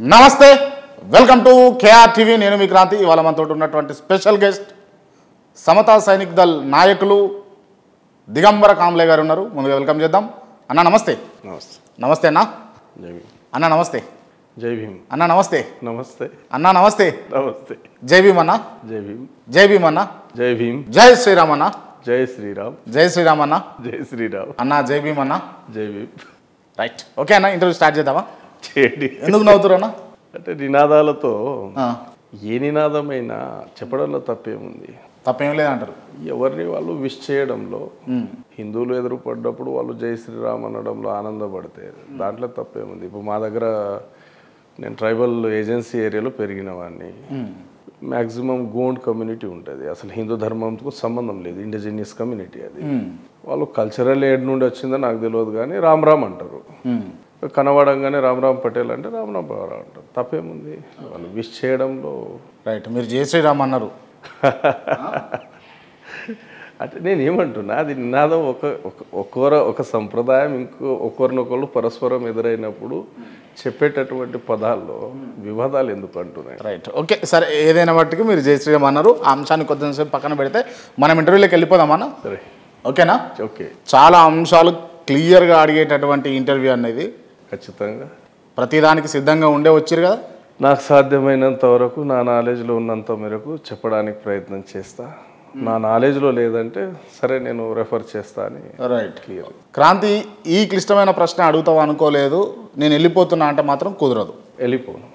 నమస్తే, welcome to KR TV. నేను మీ క్రాంతి. ఇవాళ మనతో ఉన్నటువంటి స్పెషల్ గెస్ట్ సమతా సైనిక్ దళ్ నాయకులు దిగంబర కాంబ్లే గారు ఉన్నారు. ముందుగా వెల్కమ్ చేద్దాం. అన్న నమస్తే. నమస్తే. నమస్తే అన్న. జై భీమ్. అన్న నమస్తే. జై భీమ్. అన్న నమస్తే. నమస్తే. అన్న నమస్తే. నమస్తే. జై భీమ్ అన్న. జై భీమ్. జై భీమ్ అన్న. జై భీమ్. జై శ్రీరామ్ అన్న. జై శ్రీరామ్. జై శ్రీరామ్ అన్న. జై శ్రీరామ్. అన్న జై భీమ్ అన్న. జై భీమ్. రైట్, ఓకే అన్న. ఇంటర్వ్యూ స్టార్ట్ చేద్దామా? చేయండి. ఎందుకు నవ్వుతారు అన్న? అంటే నినాదాలతో ఏ నినాదమైనా చెప్పడంలో తప్పేముంది? తప్పేం లేదంటారు. ఎవరిని వాళ్ళు విష్ చేయడంలో, హిందువులు ఎదురుపడ్డప్పుడు వాళ్ళు జై శ్రీరామ్ అనడంలో ఆనందపడితే దాంట్లో తప్పేముంది? ఇప్పుడు మా దగ్గర నేను ట్రైబల్ ఏజెన్సీ ఏరియాలో పెరిగిన వాడిని. మ్యాక్సిమం గోండ్ కమ్యూనిటీ ఉంటుంది. అసలు హిందూ ధర్మంతో సంబంధం లేదు, ఇండిజినియస్ కమ్యూనిటీ అది. వాళ్ళు కల్చరల్ ఎయిడ్ నుండి వచ్చిందో నాకు తెలియదు, కానీ రామ్ రామ్ అంటారు. కనబడంగానే రామ్ పటేల్ అంటే రామ్ పటేల్ అంటారు. తప్పేముంది వాళ్ళు విష్ చేయడంలో? రైట్, మీరు జై శ్రీరామ్ అన్నారు. అంటే నేను ఏమంటున్నా, అది నినాదం ఒక సంప్రదాయం ఒకరినొకరు పరస్పరం ఎదురైనప్పుడు చెప్పేటటువంటి పదాల్లో వివాదాలు ఎందుకు అంటున్నాయి? రైట్, ఓకే, సరే. ఏదైనా మట్టుకు మీరు జై శ్రీరామ్ అన్నారు. ఆ అంశాన్ని కొద్దిసేపు పక్కన పెడితే మనం ఇంటర్వ్యూలోకి వెళ్ళిపోదామన్నా? సరే, ఓకేనా? ఓకే. చాలా అంశాలు క్లియర్గా అడిగేటటువంటి ఇంటర్వ్యూ అనేది. ఖచ్చితంగా ప్రతిదానికి సిద్ధంగా ఉండే వచ్చారు కదా. నాకు సాధ్యమైనంత వరకు, నా నాలెడ్జ్లో ఉన్నంత మేరకు చెప్పడానికి ప్రయత్నం చేస్తా. నా నాలెడ్జ్లో లేదంటే సరే నేను రెఫర్ చేస్తా అని. Right, clear. క్రాంతి, ఈ క్లిష్టమైన ప్రశ్న అడుగుతావు అనుకోలేదు. నేను వెళ్ళిపోతున్నా అంటే మాత్రం కుదరదు. వెళ్ళిపోను,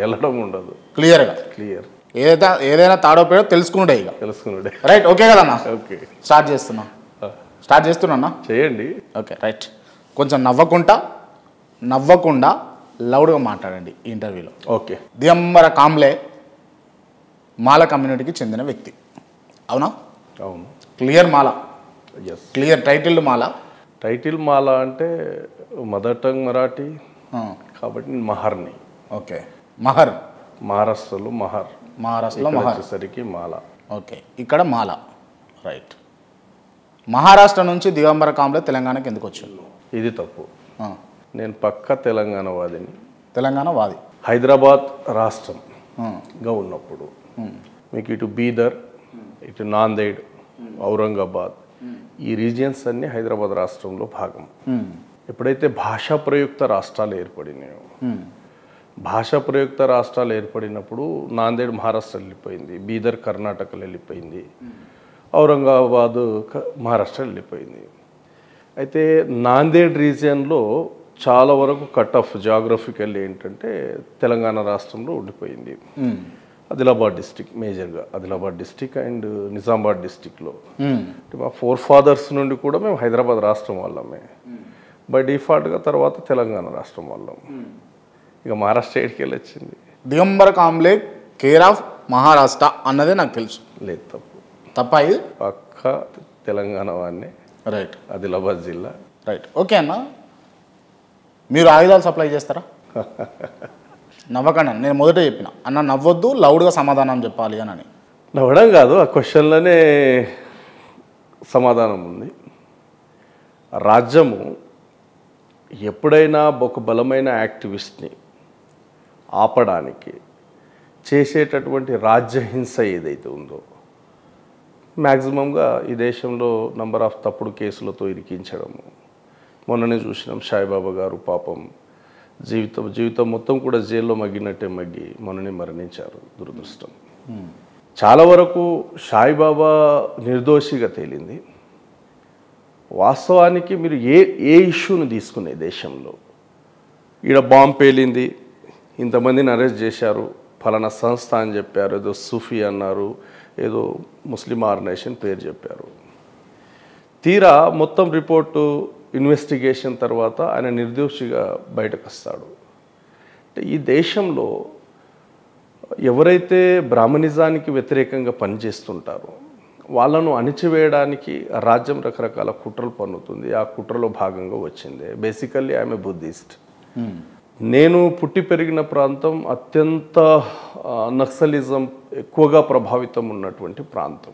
వెళ్ళడం ఉండదు. క్లియర్గా క్లియర్. ఏదైనా తాడో పేడో తెలుసుకున్నాడే ఇక. తెలుసుకున్నాడే. రైట్, ఓకే కదన్నా? ఓకే, స్టార్ట్ చేస్తున్నా. చేయండి. Okay, right. కొంచెం నవ్వకుండా లౌడ్గా మాట్లాడండి ఈ ఇంటర్వ్యూలో. ఓకే. దిగంబర కాంబ్లే మాల కమ్యూనిటీకి చెందిన వ్యక్తి, అవునా? అవును. క్లియర్ మాల. ఎస్. క్లియర్ టైటిల్డ్ మాల. టైటిల్ మాల అంటే మదర్ టంగ్ మరాఠీ కాబట్టి నేను మహర్ని. ఓకే, మహర్. మహారాష్ట్రలో మహర్. మహారాష్ట్రలో మహర్ వచ్చేసరికి మాల. ఓకే, ఇక్కడ మాల. రైట్. మహారాష్ట్ర నుంచి దిగంబర కాంబ్లే తెలంగాణకి ఎందుకు వచ్చిండు? ఇది తప్పు. నేను పక్క తెలంగాణ వాదిని. తెలంగాణ వాది. హైదరాబాద్ రాష్ట్రంగా ఉన్నప్పుడు మీకు ఇటు బీదర్, ఇటు నాందేడ్, ఔరంగాబాద్ ఈ రీజియన్స్ అన్నీ హైదరాబాద్ రాష్ట్రంలో భాగం. ఎప్పుడైతే భాషా ప్రయుక్త రాష్ట్రాలు ఏర్పడినాయో, భాషా ప్రయుక్త రాష్ట్రాలు ఏర్పడినప్పుడు నాందేడ్ మహారాష్ట్ర వెళ్ళిపోయింది, బీదర్ కర్ణాటకలో వెళ్ళిపోయింది, ఔరంగాబాద్ మహారాష్ట్ర వెళ్ళిపోయింది. అయితే నాందేడ్ రీజియన్లో చాలా వరకు కట్ ఆఫ్ జాగ్రఫికల్ ఏంటంటే తెలంగాణ రాష్ట్రంలో ఉండిపోయింది. ఆదిలాబాద్ డిస్టిక్, మేజర్గా ఆదిలాబాద్ డిస్టిక్ అండ్ నిజామాబాద్ డిస్టిక్లో. మా ఫాదర్స్ నుండి కూడా మేము హైదరాబాద్ రాష్ట్రం వాళ్ళమే. బై డిఫాల్ట్గా తర్వాత తెలంగాణ రాష్ట్రం వాళ్ళం. ఇక మహారాష్ట్ర ఎక్కడికి వెళ్ళి వచ్చింది? దిగంబర కాంబ్లే కేర్ ఆఫ్ మహారాష్ట్ర అన్నదే నాకు తెలుసు. లేదు, తప్పు. తప్ప ఇది పక్క తెలంగాణ వాడిని. రైట్. ఆదిలాబాద్ జిల్లా. రైట్, ఓకే అన్న. మీరు ఆయుధాలు సప్లై చేస్తారా? నవ్వకండి. నేను మొదట చెప్పిన అన్న నవ్వొద్దు, లౌడ్గా సమాధానం చెప్పాలి అని. నవ్వడం కాదు, ఆ క్వశ్చన్లోనే సమాధానం ఉంది. రాజ్యము ఎప్పుడైనా ఒక బలమైన యాక్టివిస్ట్ని ఆపడానికి చేసేటటువంటి రాజ్యహింస ఏదైతే ఉందో, మ్యాక్సిమంగా ఈ దేశంలో నంబర్ ఆఫ్ తప్పుడు కేసులతో ఇరికించడము. మొన్ననే చూసినాం, సాయిబాబా గారు పాపం జీవితం మొత్తం కూడా జైల్లో మగ్గినట్టే మగ్గి మొన్ననే మరణించారు. దురదృష్టం. చాలా వరకు సాయిబాబా నిర్దోషిగా తేలింది. వాస్తవానికి మీరు ఏ ఇష్యూని తీసుకునే దేశంలో, ఈడ బాంబు పేలింది, ఇంతమందిని అరెస్ట్ చేశారు, ఫలానా సంస్థ అని చెప్పారు, ఏదో సూఫీ అన్నారు, ఏదో ముస్లిం ఆర్గనైజేషన్ పేరు చెప్పారు. తీరా మొత్తం రిపోర్టు ఇన్వెస్టిగేషన్ తర్వాత ఆయన నిర్దోషిగా బయటకు వస్తాడు. అంటే ఈ దేశంలో ఎవరైతే బ్రాహ్మణిజానికి వ్యతిరేకంగా పనిచేస్తుంటారో వాళ్ళను అణిచివేయడానికి రాజ్యం రకరకాల కుట్రలు పన్నుతుంది. ఆ కుట్రలో భాగంగా వచ్చింది. Basically I'm a Buddhist. నేను పుట్టి పెరిగిన ప్రాంతం అత్యంత నక్సలిజం ఎక్కువగా ప్రభావితం ఉన్నటువంటి ప్రాంతం.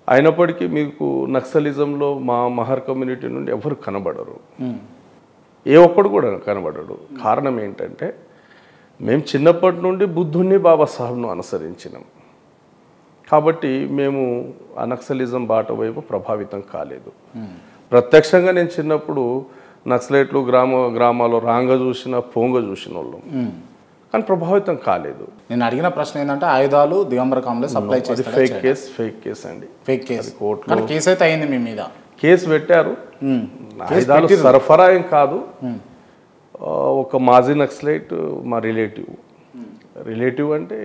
అయినప్పటికీ మీకు నక్సలిజంలో మా మహర్ కమ్యూనిటీ నుండి ఎవరు కనబడరు, ఏ ఒక్కడు కూడా కనబడడు. కారణం ఏంటంటే మేము చిన్నప్పటి నుండి బుద్ధుణ్ణి బాబాసాహెబ్ను అనుసరించినాం కాబట్టి మేము ఆ నక్సలిజం బాట వైపు ప్రభావితం కాలేదు. ప్రత్యక్షంగా నేను చిన్నప్పుడు నక్సలైట్లు గ్రామాల్లో రాంగ చూసిన పొంగ చూసిన వాళ్ళం కానీ ప్రభావితం కాలేదు. నేను అడిగిన ప్రశ్న ఏంటంటే ఆయుధాలు దిగంబర కాంబ్లే సప్లై చేసి ఫేక్ కేస్ అండి. ఫేక్ కేసు కోర్టులో కేసు అయితే అయింది మీ మీద, కేసు పెట్టారు. ఆయుధాలు సరఫరా ఏం కాదు. ఒక మాజీ నక్సలైట్ మా రిలేటివ్ అంటే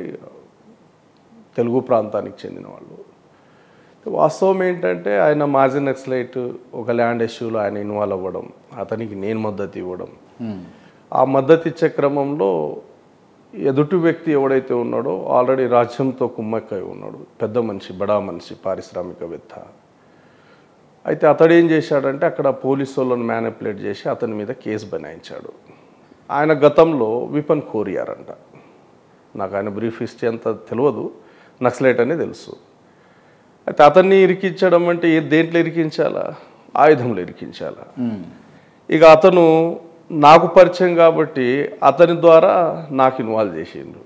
తెలుగు ప్రాంతానికి చెందిన వాళ్ళు. వాస్తవం ఏంటంటే ఆయన మాజీ నక్సలైట్, ఒక ల్యాండ్ ఇష్యూలో ఆయన ఇన్వాల్వ్ అవ్వడం, అతనికి నేను మద్దతు ఇవ్వడం, ఆ మద్దతు ఇచ్చే క్రమంలో ఎదుటి వ్యక్తి ఎవడైతే ఉన్నాడో ఆల్రెడీ రాజ్యంతో కుమ్మక్కై ఉన్నాడు, పెద్ద మనిషి, బడా మనిషి, పారిశ్రామికవేత్త. అయితే అతడు ఏం చేశాడంటే అక్కడ పోలీసు వాళ్ళని మ్యానిపులేట్ చేసి అతని మీద కేసు బనాయించాడు. ఆయన గతంలో విపన్ కోరియారంట. నాకు ఆయన బ్రీఫ్ హిస్టరీ అంత తెలియదు, నక్సలైట్ అని తెలుసు. అయితే అతన్ని ఇరికించడం అంటే దేంట్లో ఇరికించాలా? ఆయుధంలో ఇరికించాలా. ఇక అతను నాకు పరిచయం కాబట్టి అతని ద్వారా నాకు ఇన్వాల్వ్ చేసిండు.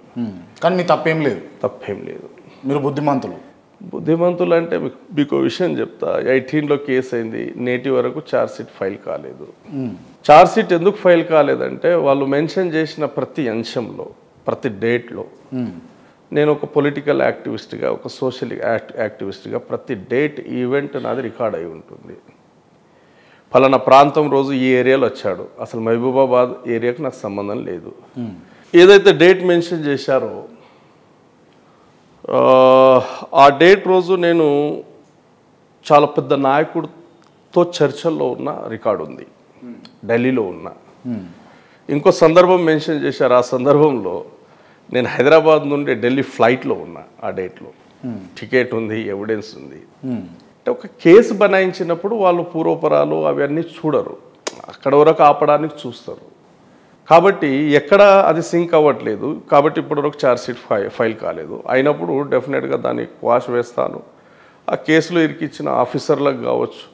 కానీ మీ తప్పేం లేదు. తప్పేం లేదు. మీరు బుద్ధిమంతులు అంటే మీకు విషయం చెప్తా. 18లో కేసు అయింది, నేటి వరకు ఛార్జ్షీట్ ఫైల్ కాలేదు. ఛార్జ్షీట్ ఎందుకు ఫైల్ కాలేదంటే వాళ్ళు మెన్షన్ చేసిన ప్రతి అంశంలో, ప్రతి డేట్లో నేను ఒక పొలిటికల్ యాక్టివిస్ట్గా, ఒక సోషల్ యాక్టివిస్ట్గా ప్రతి డేట్, ఈవెంట్ నాది రికార్డ్ అయి ఉంటుంది. ఫలానా ప్రాంతం రోజు ఈ ఏరియాలో వచ్చాడు, అసలు మహబూబాబాద్ ఏరియాకి నాకు సంబంధం లేదు. ఏదైతే డేట్ మెన్షన్ చేశారో ఆ డేట్ రోజు నేను చాలా పెద్ద నాయకుడితో చర్చల్లో ఉన్న రికార్డు ఉంది, ఢిల్లీలో ఉన్నా. ఇంకో సందర్భం మెన్షన్ చేశారు, ఆ సందర్భంలో నేను హైదరాబాద్ నుండి ఢిల్లీ ఫ్లైట్లో ఉన్నా. ఆ డేట్లో టికెట్ ఉంది, ఎవిడెన్స్ ఉంది. అంటే ఒక కేసు బనాయించినప్పుడు వాళ్ళు పూర్వపరాలు అవన్నీ చూడరు, అక్కడ వరకు ఆపడానికి చూస్తారు. కాబట్టి ఎక్కడ అది సింక్ అవ్వట్లేదు కాబట్టి ఇప్పటివరకు ఛార్జ్షీట్ ఫైల్ కాలేదు. అయినప్పుడు డెఫినెట్గా దాన్ని క్వాష్ వేస్తాను. ఆ కేసులో ఇరికిచ్చిన ఆఫీసర్లకు కావచ్చు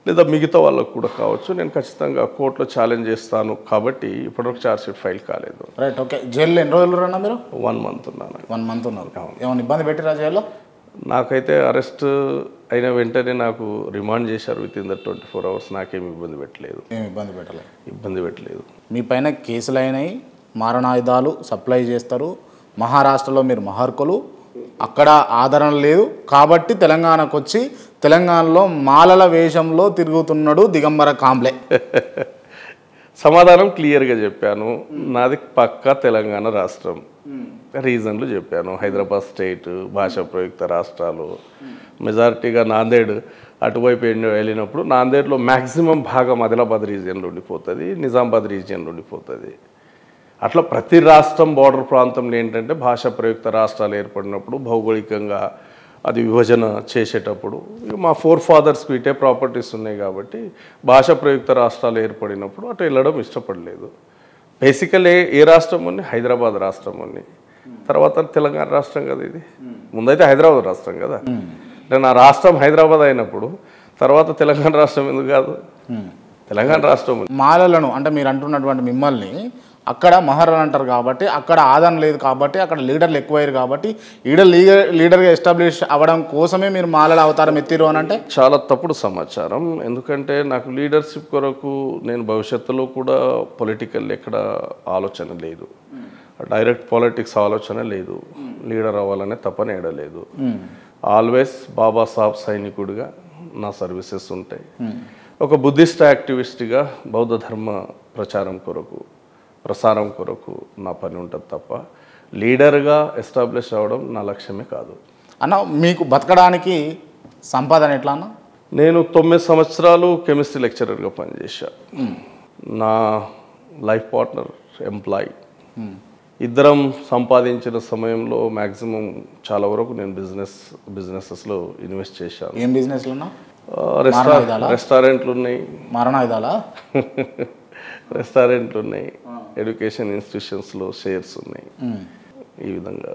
లేదా మిగతా వాళ్ళకు కూడా కావచ్చు, నేను ఖచ్చితంగా కోర్టులో ఛాలెంజ్ చేస్తాను. కాబట్టి ఇప్పటివరకు ఛార్జ్షీట్ ఫైల్ కాలేదు. Right, okay. జైల్లో ఎన్ని రోజులు ఉన్నా మీరు? 1 month ఉన్నాను. 1 month ఉన్నారు. ఏమైనా ఇబ్బంది పెట్టిరా జైల్లో? నాకైతే అరెస్ట్ అయిన వెంటనే నాకు రిమాండ్ చేశారు విత్ ఇన్ ద 24 hours. నాకేమి ఇబ్బంది పెట్టలేదు. ఏమి ఇబ్బంది పెట్టలేదు. మీ పైన కేసులు అయినాయి, మారణాయుధాలు సప్లై చేస్తారు, మహారాష్ట్రలో మీరు మహర్కులు, అక్కడ ఆదరణ లేదు కాబట్టి తెలంగాణకు వచ్చి తెలంగాణలో మాలల వేషంలో తిరుగుతున్నాడు దిగంబర కాంబ్లే. సమాధానం క్లియర్గా చెప్పాను. నాది పక్కా తెలంగాణ రాష్ట్రం. రీజన్లు చెప్పాను. హైదరాబాద్ స్టేట్, భాషా ప్రయుక్త రాష్ట్రాలు, మెజారిటీగా నాందేడ్ అటువైపు వెళ్ళినప్పుడు నాందేడ్లో మ్యాక్సిమం భాగం ఆదిలాబాద్ రీజియన్లో ఉండిపోతుంది, నిజామాబాద్ రీజియన్లో ఉండిపోతుంది. అట్లా ప్రతి రాష్ట్రం బోర్డర్ ప్రాంతంలో ఏంటంటే భాషా ప్రయుక్త రాష్ట్రాలు ఏర్పడినప్పుడు భౌగోళికంగా అది విభజన చేసేటప్పుడు మా ఫోర్ ఫాదర్స్కి ఇటే ప్రాపర్టీస్ ఉన్నాయి కాబట్టి భాషా ప్రయుక్త రాష్ట్రాలు ఏర్పడినప్పుడు అటు వెళ్ళడం ఇష్టపడలేదు. బేసికలీ ఏ రాష్ట్రం ఉంది? హైదరాబాద్ రాష్ట్రం ఉంది, తర్వాత తెలంగాణ రాష్ట్రం కదా. ఇది ముందైతే హైదరాబాద్ రాష్ట్రం కదా. నా రాష్ట్రం హైదరాబాద్ అయినప్పుడు తర్వాత తెలంగాణ రాష్ట్రం ఎందుకు కాదు? తెలంగాణ రాష్ట్రం. మాలలను అంటే మీరు అంటున్నటువంటి మిమ్మల్ని అక్కడ మహర్లు అంటారు కాబట్టి అక్కడ ఆదరణ లేదు కాబట్టి అక్కడ లీడర్లు ఎక్కువయ్యారు కాబట్టి ఈడ లీడర్గా ఎస్టాబ్లిష్ అవ్వడం కోసమే మీరు మాలల అవతారం ఎత్తిరు అని అంటే చాలా తప్పుడు సమాచారం. ఎందుకంటే నాకు లీడర్షిప్ కొరకు నేను భవిష్యత్తులో కూడా పొలిటికల్ ఎక్కడ ఆలోచన లేదు, డైరెక్ట్ పాలిటిక్స్ ఆలోచన లేదు, లీడర్ అవ్వాలనే తపన ఏడలేదు. ఆల్వేస్ బాబాసాహెబ్ సైనికుడిగా నా సర్వీసెస్ ఉంటాయి. ఒక బుద్ధిస్ట్ యాక్టివిస్ట్గా బౌద్ధ ధర్మ ప్రసారం కొరకు నా పని ఉంటుంది తప్ప లీడర్గా ఎస్టాబ్లిష్ అవ్వడం నా లక్ష్యమే కాదు. అన్న, మీకు బతకడానికి సంపాదన ఎట్లా అన్న? నేను 9 సంవత్సరాలు కెమిస్ట్రీ లెక్చరర్గా పనిచేశా. నా లైఫ్ పార్ట్నర్ ఎంప్లాయీ. ఇద్దరం సంపాదించిన సమయంలో మ్యాక్సిమం చాలా వరకు నేను బిజినెసెస్లో ఇన్వెస్ట్ చేశాను. ఏం బిజినెస్లో? రెస్టారెంట్లు ఉన్నాయి, మారణాయుధాలా? రెస్టారెంట్లు ఉన్నాయి, ఎడ్యుకేషన్ ఇన్స్టిట్యూషన్స్లో షేర్స్ ఉన్నాయి. ఈ విధంగా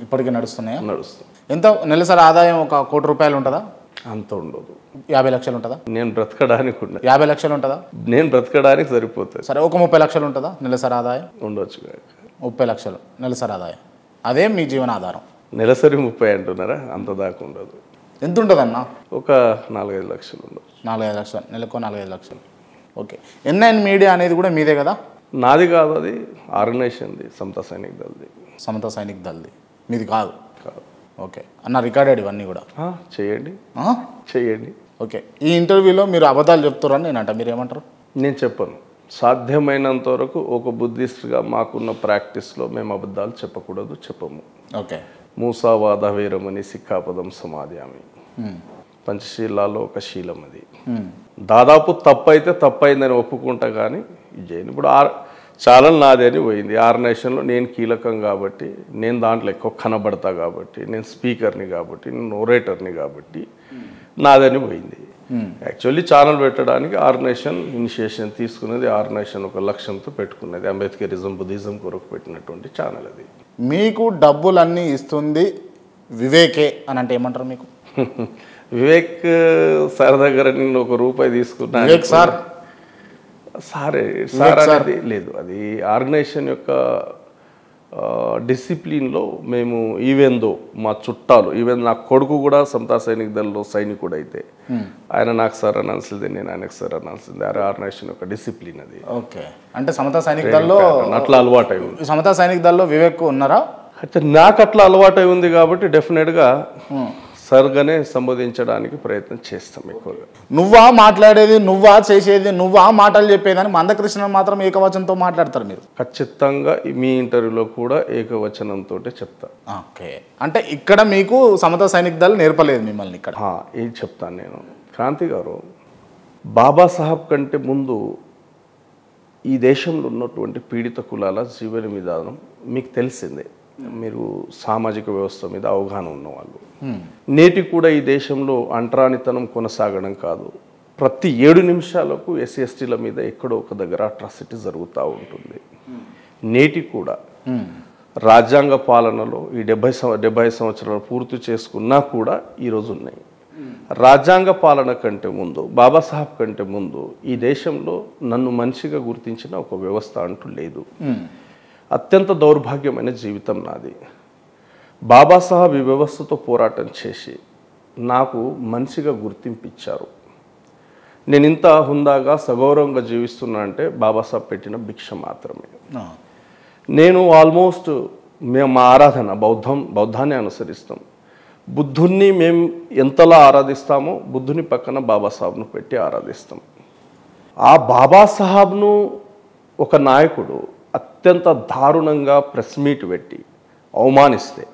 ఇప్పటికీ నడుస్తున్నాయా? నడుస్తుంది. ఎంత నెలసరి ఆదాయం? 1 కోటి రూపాయలు ఉంటుందా? అంత ఉండదు. 50 లక్షలు ఉంటుందా? నేను బ్రతకడానికి ఉండదు. 50 లక్షలు ఉంటుందా? నేను బ్రతకడానికి సరిపోతుంది. సరే, 30 లక్షలు ఉంటుందా నెలసరి ఆదాయం? ఉండొచ్చు. 30 లక్షలు నెలసరి ఆదాయం, అదే మీ జీవనాధారం. నెలసరి 30 అంటున్నారా? అంత దాకా ఉండదు. ఎంత ఉంటుందన్న? ఒక 4-5 లక్షలు ఉండదు. 4-5 లక్షలు, నెలకు 4-5 లక్షలు. ఓకే. ఎన్ఐఎన్ మీడియా అనేది కూడా మీదే కదా? నాది కాదు, అది ఆర్గనైజేషన్ది, సమతా సైనిక్ దళది. సమతా సైనిక్ దళది, మీది కాదు? కాదు. ఓకే అన్న, రికార్డెడ్ ఇవన్నీ కూడా చేయండి, ఆ? చేయండి. ఓకే. ఈ ఇంటర్వ్యూలో మీరు అబద్ధాలు చెప్తారని నేనంట, మీరు ఏమంటారు? నేను చెప్పను. సాధ్యమైనంత వరకు ఒక బుద్ధిస్ట్గా మాకున్న ప్రాక్టీస్లో మేము అబద్ధాలు చెప్పకూడదు, చెప్పము. ఓకే. మూసావాద వీరమని సిక్కాపదం సమాధ్యామి, పంచశీలాల్లో ఒక శీలం అది. దాదాపు తప్పైతే తప్పైందని ఒప్పుకుంటా, కానీ చేయను. ఇప్పుడు ఛానల్ నాదే అని పోయింది. ఆర్గనైజేషన్లో నేను కీలకం కాబట్టి, నేను దాంట్లో ఎక్కువ కనబడతా కాబట్టి, నేను స్పీకర్ని కాబట్టి, నేను ఒరేటర్ని కాబట్టి నాదని పోయింది. యాక్చువల్లీ ఛానల్ పెట్టడానికి ఆర్గనైజేషన్ ఇనిషియేషన్ తీసుకున్నది, ఆర్గనైజేషన్ ఒక లక్ష్యంతో పెట్టుకున్నది. అంబేద్కరిజం, బుద్ధిజం కొరకు పెట్టినటువంటి ఛానల్ అది. మీకు డబ్బులన్నీ ఇస్తుంది వివేకే అని అంటే ఏమంటారు మీకు? వివేక్ సార్ దగ్గర నేను ₹1 తీసుకున్నా. వివేక్ సార్ అనేది లేదు, అది ఆర్గనైజేషన్ యొక్క డిసిప్లిన్లో మేము ఈవెందో మా చుట్టాలు, ఈవెన్ నా కొడుకు కూడా సమతా సైనిక్ దళలో సైనికుడు అయితే ఆయన నాకు సార్ అనాల్సిందే, నేను ఆయనకు సార్ అనాల్సిందే. ఆర్గనైజేషన్ యొక్క డిసిప్లిన్ అది. ఓకే. అంటే సమతా సైనిక్ దళలో అట్లా అలవాటు అయి ఉంది. సమతా సైనిక్ దళలో వివేక్ ఉన్నారా? అయితే నాకు అట్లా అలవాటు అయి ఉంది కాబట్టి డెఫినెట్గా సర్గానే సంబోధించడానికి ప్రయత్నం చేస్తాం ఎక్కువగా. నువ్వా మాట్లాడేది, నువ్వా చేసేది, నువ్వా మాటలు చెప్పేదని మందకృష్ణ మాత్రం ఏకవచనంతో మాట్లాడతారు మీరు. ఖచ్చితంగా మీ ఇంటర్వ్యూలో కూడా ఏకవచనంతో చెప్తా. ఓకే. అంటే ఇక్కడ మీకు సమతా సైనిక్ దళ నేర్పలేదు మిమ్మల్ని ఇక్కడ? ఏం చెప్తాను నేను. క్రాంతి గారు, బాబాసాహెబ్ కంటే ముందు ఈ దేశంలో ఉన్నటువంటి పీడిత కులాల జీవన విధానం మీకు తెలిసిందే. మీరు సామాజిక వ్యవస్థ మీద అవగాహన ఉన్నవాళ్ళు. నేటి కూడా ఈ దేశంలో అంటరానితనం కొనసాగడం కాదు, ప్రతి 7 నిమిషాలకు SC/STల మీద ఎక్కడో ఒక దగ్గర అట్రాసిటీ జరుగుతూ ఉంటుంది. నేటి కూడా రాజ్యాంగ పాలనలో ఈ 70 సంవత్సరాలు పూర్తి చేసుకున్నా కూడా ఈరోజు ఉన్నాయి. రాజ్యాంగ పాలన కంటే ముందు, బాబాసాహెబ్ కంటే ముందు ఈ దేశంలో నన్ను మనిషిగా గుర్తించిన ఒక వ్యవస్థ అంటూ లేదు. అత్యంత దౌర్భాగ్యమైన జీవితం నాది. బాబాసాహెబ్ ఈ వ్యవస్థతో పోరాటం చేసి నాకు మనిషిగా గుర్తింపిచ్చారు. నేను ఇంత హుందాగా సగౌరవంగా జీవిస్తున్నా అంటే బాబాసాహెబ్ పెట్టిన భిక్ష మాత్రమే. నేను ఆల్మోస్ట్ మా ఆరాధన బౌద్ధాన్ని అనుసరిస్తాం. బుద్ధుణ్ణి మేము ఎంతలా ఆరాధిస్తామో బుద్ధుని పక్కన బాబాసాహెబ్ను పెట్టి ఆరాధిస్తాం. ఆ బాబాసాహెబ్ను ఒక నాయకుడు అత్యంత దారుణంగా ప్రెస్ మీట్ పెట్టి అవమానిస్తే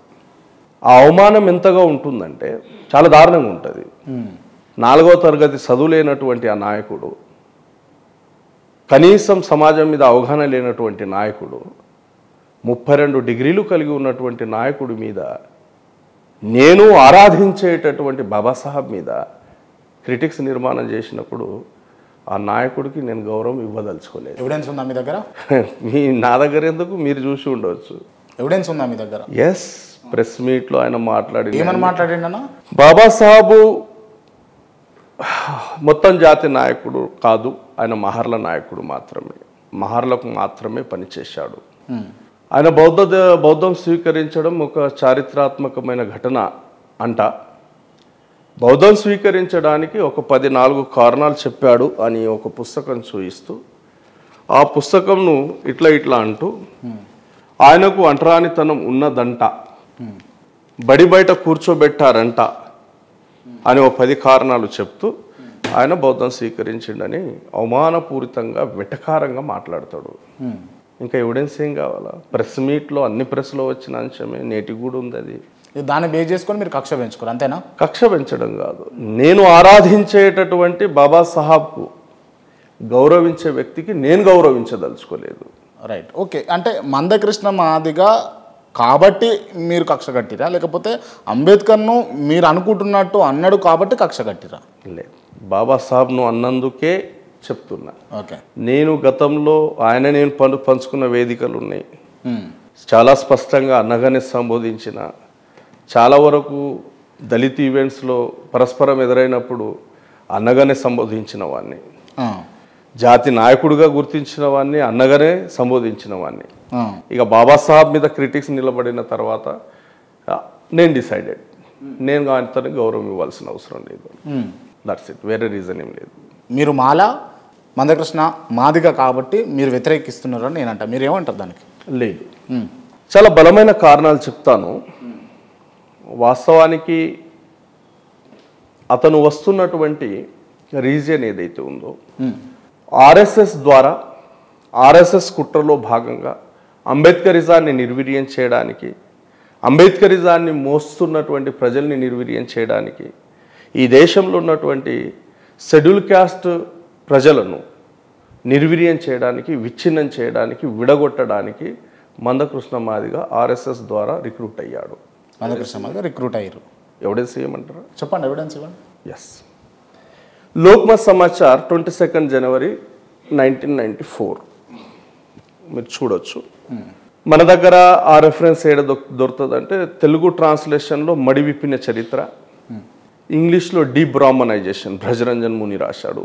ఆ అవమానం ఎంతగా ఉంటుందంటే చాలా దారుణంగా ఉంటుంది. 4వ తరగతి చదువులేనటువంటి ఆ నాయకుడు, కనీసం సమాజం మీద అవగాహన లేనటువంటి నాయకుడు, 32 డిగ్రీలు కలిగి ఉన్నటువంటి నాయకుడి మీద, నేను ఆరాధించేటటువంటి బాబాసాహెబ్ మీద క్రిటిక్స్ నిర్మాణం చేసినప్పుడు ఆ నాయకుడికి నేను గౌరవం ఇవ్వదలుచుకోలేదు. ఎవిడెన్స్ ఉందా మీ దగ్గర? నా దగ్గర ఎందుకు, మీరు చూసి ఉండవచ్చు. ఎవిడెన్స్ ఉందా మీ దగ్గర? ఎస్, ప్రెస్ మీట్లో ఆయన ఏమని మాట్లాడిండన్నా? బాబాసాహెబ్ మొత్తం జాతి నాయకుడు కాదు, ఆయన మహర్ల నాయకుడు మాత్రమే, మహర్లకు మాత్రమే పనిచేశాడు. ఆయన బౌద్ధం స్వీకరించడం ఒక చారిత్రాత్మకమైన ఘటన అంట. బౌద్ధం స్వీకరించడానికి ఒక 14 కారణాలు చెప్పాడు అని ఒక పుస్తకం చూయిస్తూ, ఆ పుస్తకంను ఇట్లా అంటూ, ఆయనకు అంటరానితనం ఉన్నదంట, బడి బయట కూర్చోబెట్టారంట అని ఒక 10 కారణాలు చెప్తూ ఆయన బౌద్ధం స్వీకరించిండని అవమానపూరితంగా వెటకారంగా మాట్లాడతాడు. ఇంకా ఎవిడెన్స్ ఏం కావాలా? ప్రెస్ మీట్లో అన్ని ప్రెస్లో వచ్చిన అంశమే, నేటికి కూడా ఉంది అది. దాన్ని బేస్ చేసుకొని మీరు కక్ష పెంచుకోరు అంతేనా? కక్ష పెంచడం కాదు, నేను ఆరాధించేటటువంటి బాబాసాహెబ్కు గౌరవించే వ్యక్తికి నేను గౌరవించదలుచుకోలేదు. Right, okay. అంటే మందకృష్ణ మాదిగా కాబట్టి మీరు కక్ష కట్టిరా, లేకపోతే అంబేద్కర్ను మీరు అనుకుంటున్నట్టు అన్నాడు కాబట్టి కక్ష కట్టిరా? లేదు, బాబాసాహెబ్ను అన్నందుకే చెప్తున్నా. ఓకే. నేను గతంలో నేను పంచుకున్న వేదికలు ఉన్నాయి, చాలా స్పష్టంగా అన్నగానే సంబోధించిన, చాలా వరకు దళిత ఈవెంట్స్లో పరస్పరం ఎదురైనప్పుడు అన్నగానే సంబోధించిన వాడిని. జాతి నాయకుడిగా గుర్తించిన వాడిని, అన్నగానే సంబోధించిన వాడిని. ఇక బాబాసాహెబ్ మీద క్రిటిక్స్ నిలబడిన తర్వాత నేను డిసైడెడ్, నేను అతనికి గౌరవం ఇవ్వాల్సిన అవసరం లేదు. దట్స్ ఇట్, వేరే రీజన్ ఏం లేదు. మీరు మాల, మందకృష్ణ మాదిగ కాబట్టి మీరు వ్యతిరేకిస్తున్నారు అని నేనంట, మీరు ఏమంటారు దానికి? లేదు, చాలా బలమైన కారణాలు చెప్తాను. వాస్తవానికి అతను వస్తున్నటువంటి రీజియన్ ఏదైతే ఉందో ఆర్ఎస్ఎస్ ద్వారా, ఆర్ఎస్ఎస్ కుట్రలో భాగంగా అంబేద్కరిజాన్ని నిర్వీర్యం చేయడానికి, అంబేద్కరిజాన్ని మోస్తున్నటువంటి ప్రజల్ని నిర్వీర్యం చేయడానికి, ఈ దేశంలో ఉన్నటువంటి షెడ్యూల్ క్యాస్ట్ ప్రజలను నిర్వీర్యం చేయడానికి, విచ్ఛిన్నం చేయడానికి, విడగొట్టడానికి మందకృష్ణ మాదిగ ఆర్ఎస్ఎస్ ద్వారా రిక్రూట్ అయ్యాడు. మందకృష్ణ మాదిగ రిక్రూట్ అయ్యారు. ఎవిడెన్స్ ఏమంటారా? చెప్పండి, ఎవిడెన్స్ ఇవ్వండి. ఎస్, లోక్మత్ సమాచార్ 22 జనవరి 1994 మీరు చూడొచ్చు. మన దగ్గర ఆ రెఫరెన్స్ ఏడ దొరుకుతుందంటే తెలుగు ట్రాన్స్లేషన్లో మడి విప్పిన చరిత్ర, ఇంగ్లీష్లో డీబ్రాహ్మనైజేషన్ భ్రజరంజన్ ముని రాశాడు.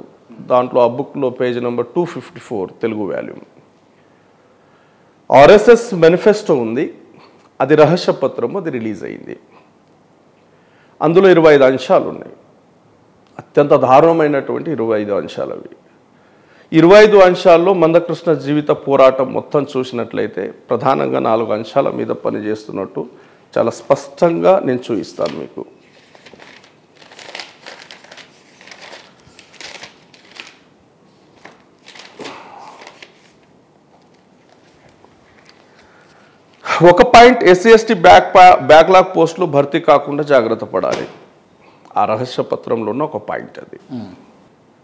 దాంట్లో ఆ బుక్లో page number 254 Telugu volume. RSS manifesto ఉంది, అది రహస్య పత్రము, అది రిలీజ్ అయింది. అందులో 25 అంశాలు ఉన్నాయి. అత్యంత దారుణమైనటువంటి 25 అంశాలు అవి. 25 అంశాల్లో మందకృష్ణ జీవిత పోరాటం మొత్తం చూసినట్లయితే ప్రధానంగా 4 అంశాల మీద పనిచేస్తున్నట్టు చాలా స్పష్టంగా నేను చూపిస్తాను మీకు. ఒక పాయింట్, ఎస్సీ ఎస్టీ బ్యాక్లాగ్ పోస్టులు భర్తీ కాకుండా జాగ్రత్త పడాలి. ఆ రహస్య పత్రంలో ఉన్న ఒక పాయింట్ అది.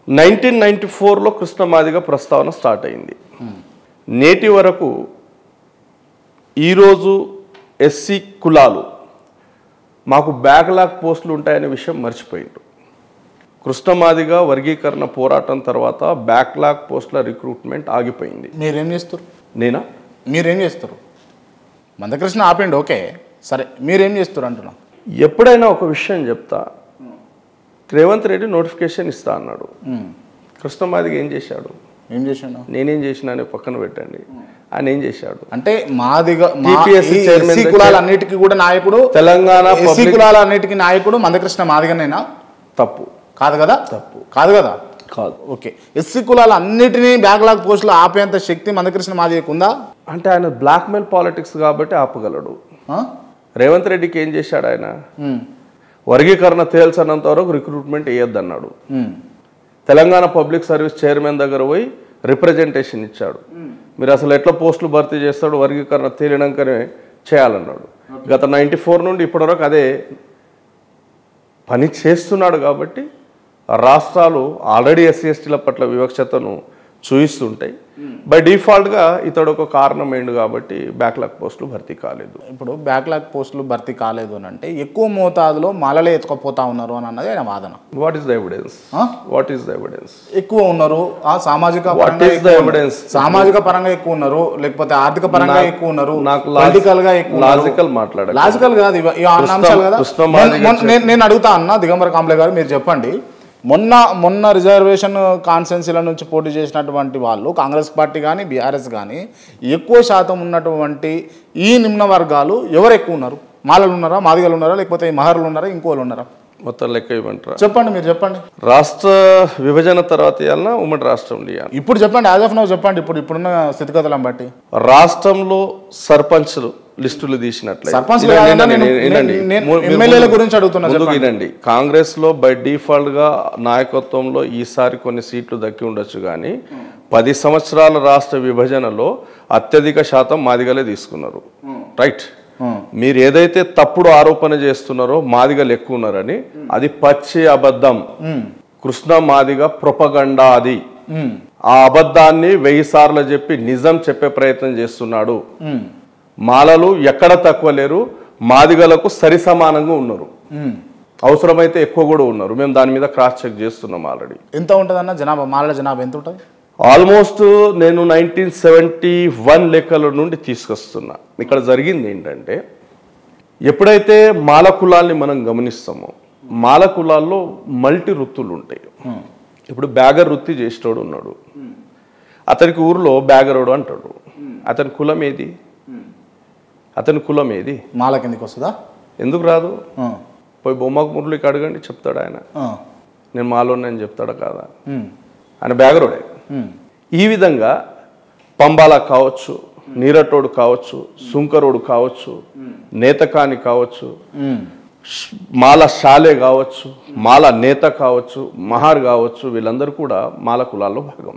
1994లో కృష్ణ మాదిగ ప్రస్తావన స్టార్ట్ అయింది. నేటి వరకు ఈరోజు ఎస్సీ కులాలు మాకు బ్యాక్లాగ్ పోస్టులు ఉంటాయనే విషయం మర్చిపోయిండు. కృష్ణ మాదిగ వర్గీకరణ పోరాటం తర్వాత బ్యాక్లాగ్ పోస్టుల రిక్రూట్మెంట్ ఆగిపోయింది. మీరేం చేస్తారు? నేనా? మీరేం చేస్తారు? మందకృష్ణ ఆపండి, ఓకే, సరే, మీరేం చేస్తారు అంటున్నా. ఎప్పుడైనా ఒక విషయం చెప్తా, రేవంత్ రెడ్డి నోటిఫికేషన్ ఇస్తా అన్నాడు. కృష్ణ మాదిగ ఏం చేశాడు? ఏం చేశాడు? నేనేం చేసినా అనే పక్కన పెట్టండి, ఆయన ఏం చేశాడు? అంటే కులాలన్నిటికీ కూడా నాయకుడు, తెలంగాణ కులాలన్నిటికీ నాయకుడు మందకృష్ణ మాదిగనేనా? తప్పు కాదు కదా? తప్పు కాదు కదా? కాదు. ఓకే, ఎస్సీ కులాలన్నిటినీ బ్యాక్లాగ్ పోస్టులు ఆపేంత శక్తి మందకృష్ణ మాదిగకు ఉందా? అంటే ఆయన బ్లాక్మెయిల్ పాలిటిక్స్ కాబట్టి ఆపగలడు. రేవంత్ రెడ్డికి ఏం చేశాడు? ఆయన వర్గీకరణ తేల్చనంత వరకు రిక్రూట్మెంట్ వేయొద్దన్నాడు. తెలంగాణ పబ్లిక్ సర్వీస్ చైర్మన్ దగ్గర పోయి రిప్రజెంటేషన్ ఇచ్చాడు. మీరు అసలు ఎట్లా పోస్టులు భర్తీ చేస్తాడు, వర్గీకరణ తేలినాకనే చేయాలన్నాడు. గత 94 నుండి ఇప్పటివరకు అదే పని చేస్తున్నాడు. కాబట్టి రాష్ట్రాలు ఆల్రెడీ ఎస్సీ ఎస్టీల పట్ల వివక్షతను చూయిస్తుంటాయి. బై డిఫాల్ట్గా ఇతడు ఒక కారణం ఏంటి కాబట్టి బ్యాక్లాగ్ పోస్టులు భర్తీ కాలేదు. ఇప్పుడు బ్యాక్లాగ్ పోస్టులు భర్తీ కాలేదు అని అంటే ఎక్కువ మోతాదులో మాలలే ఎత్తుకపోతా ఉన్నారు అని అన్నది ఆయన వాదన. What is the evidence? What is the evidence? ఎక్కువ ఉన్నారు, సామాజిక పరంగా ఎక్కువ ఉన్నారు, లేకపోతే ఆర్థిక పరంగా ఎక్కువ ఉన్నారు, పొలిటికల్ గా ఎక్కువ. లాజికల్ కాదు ఈ అంశాలు కదా. నేను అడుగుతా అన్న దిగంబర కాంబ్లే గారు, మీరు చెప్పండి, మొన్న రిజర్వేషన్ కాన్స్టిట్యున్సీల నుంచి పోటీ చేసినటువంటి వాళ్ళు కాంగ్రెస్ పార్టీ కానీ బీఆర్ఎస్ కానీ ఎక్కువ శాతం ఉన్నటువంటి ఈ నిమ్న వర్గాలు ఎవరు ఎక్కువ ఉన్నారు? మాలలు ఉన్నారా, మాదిగలు ఉన్నారా, లేకపోతే మహర్లు ఉన్నారా, ఇంకోళ్ళు ఉన్నారా? మొత్తం లెక్క ఇవ్వమంటారా? చెప్పండి, మీరు చెప్పండి. రాష్ట్ర విభజన తర్వాత ఇవ్వాలన్నా ఉమ్మడి రాష్ట్రంలో ఇవ్వాలి? ఇప్పుడు చెప్పండి, యాజ్ ఆఫ్ నౌ చెప్పండి. ఇప్పుడున్న స్థితిగతులను బట్టి రాష్ట్రంలో సర్పంచ్లు లిస్టులు తీసినట్లయితే కాంగ్రెస్ లో బై డిఫాల్ట్ గా నాయకత్వంలో ఈసారి కొన్ని సీట్లు దక్కి ఉండొచ్చు, కానీ 10 సంవత్సరాల రాష్ట్ర విభజనలో అత్యధిక శాతం మాదిగలే తీసుకున్నారు. రైట్? మీరు ఏదైతే తప్పుడు ఆరోపణ చేస్తున్నారో మాదిగలు ఎక్కువ ఉన్నారని, అది పచ్చి అబద్ధం. కృష్ణ మాదిగ ప్రొపగండా అది. ఆ అబద్ధాన్ని 1000 సార్లు చెప్పి నిజం చెప్పే ప్రయత్నం చేస్తున్నాడు. మాలలు ఎక్కడ తక్కువ లేరు, మాదిగలకు సరి సమానంగా ఉన్నారు, అవసరమైతే ఎక్కువ కూడా ఉన్నారు. మేము దాని మీద క్రాస్ చెక్ చేస్తున్నాం ఆల్రెడీ. ఎంత ఉంటుందన్న జనాభా, మాలల జనాభా ఎంత ఉంటుంది? ఆల్మోస్ట్ నేను 1971 లెక్కల నుండి తీసుకొస్తున్నా. ఇక్కడ జరిగింది ఏంటంటే, ఎప్పుడైతే మాల కులాల్ని మనం గమనిస్తామో, మాల కులాల్లో మల్టీ వృత్తులు ఉంటాయి. ఇప్పుడు బ్యాగర్ వృత్తి చేసేటోడు ఉన్నాడు, అతనికి ఊర్లో బ్యాగరోడు అంటాడు. అతని కులం ఏది? అతని కులం ఏది? మాల కిందకి వస్తుందా? ఎందుకు రాదు? పోయి బొమ్మకు మురళికి అడగండి, చెప్తాడు ఆయన. నేను మాలోని చెప్తాడా కాదా? ఆయన బ్యాగరోడే. ఈ విధంగా పంబాల కావచ్చు, నీరటోడు కావచ్చు, సుంకరోడు కావచ్చు, నేతకాని కావచ్చు, మాల శాలే కావచ్చు, మాల నేత కావచ్చు, మహార్ కావచ్చు, వీళ్ళందరూ కూడా మాల కులాల్లో భాగం.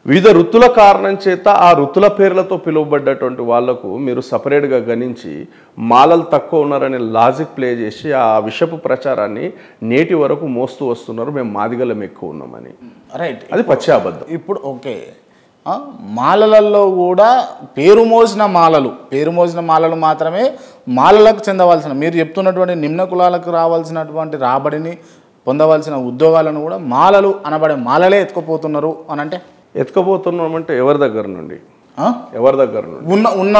వివిధ వృత్తుల కారణం చేత ఆ వృత్తుల పేర్లతో పిలువబడ్డటువంటి వాళ్లకు మీరు సపరేట్గా గణించి మాలలు తక్కువ ఉన్నారనే లాజిక్ ప్లే చేసి ఆ విషపు ప్రచారాన్ని నేటి వరకు మోస్తూ వస్తున్నారు. మేము మాదిగలం ఎక్కువ ఉన్నామని. రైట్, అది పచ్చి అబద్ధం. ఇప్పుడు ఓకే, మాలలలో కూడా పేరు మోసిన మాలలు మాత్రమే మాలలకు చెందవలసిన, మీరు చెప్తున్నటువంటి నిమ్న కులాలకు రావాల్సినటువంటి రాబడిని పొందవలసిన ఉద్యోగాలను కూడా మాలలు అనబడే మాలలే ఎత్తుకుపోతున్నారు అని అంటే ఎత్తుకుపోతున్నామంటే ఎవరి దగ్గర నుండి? ఉన్న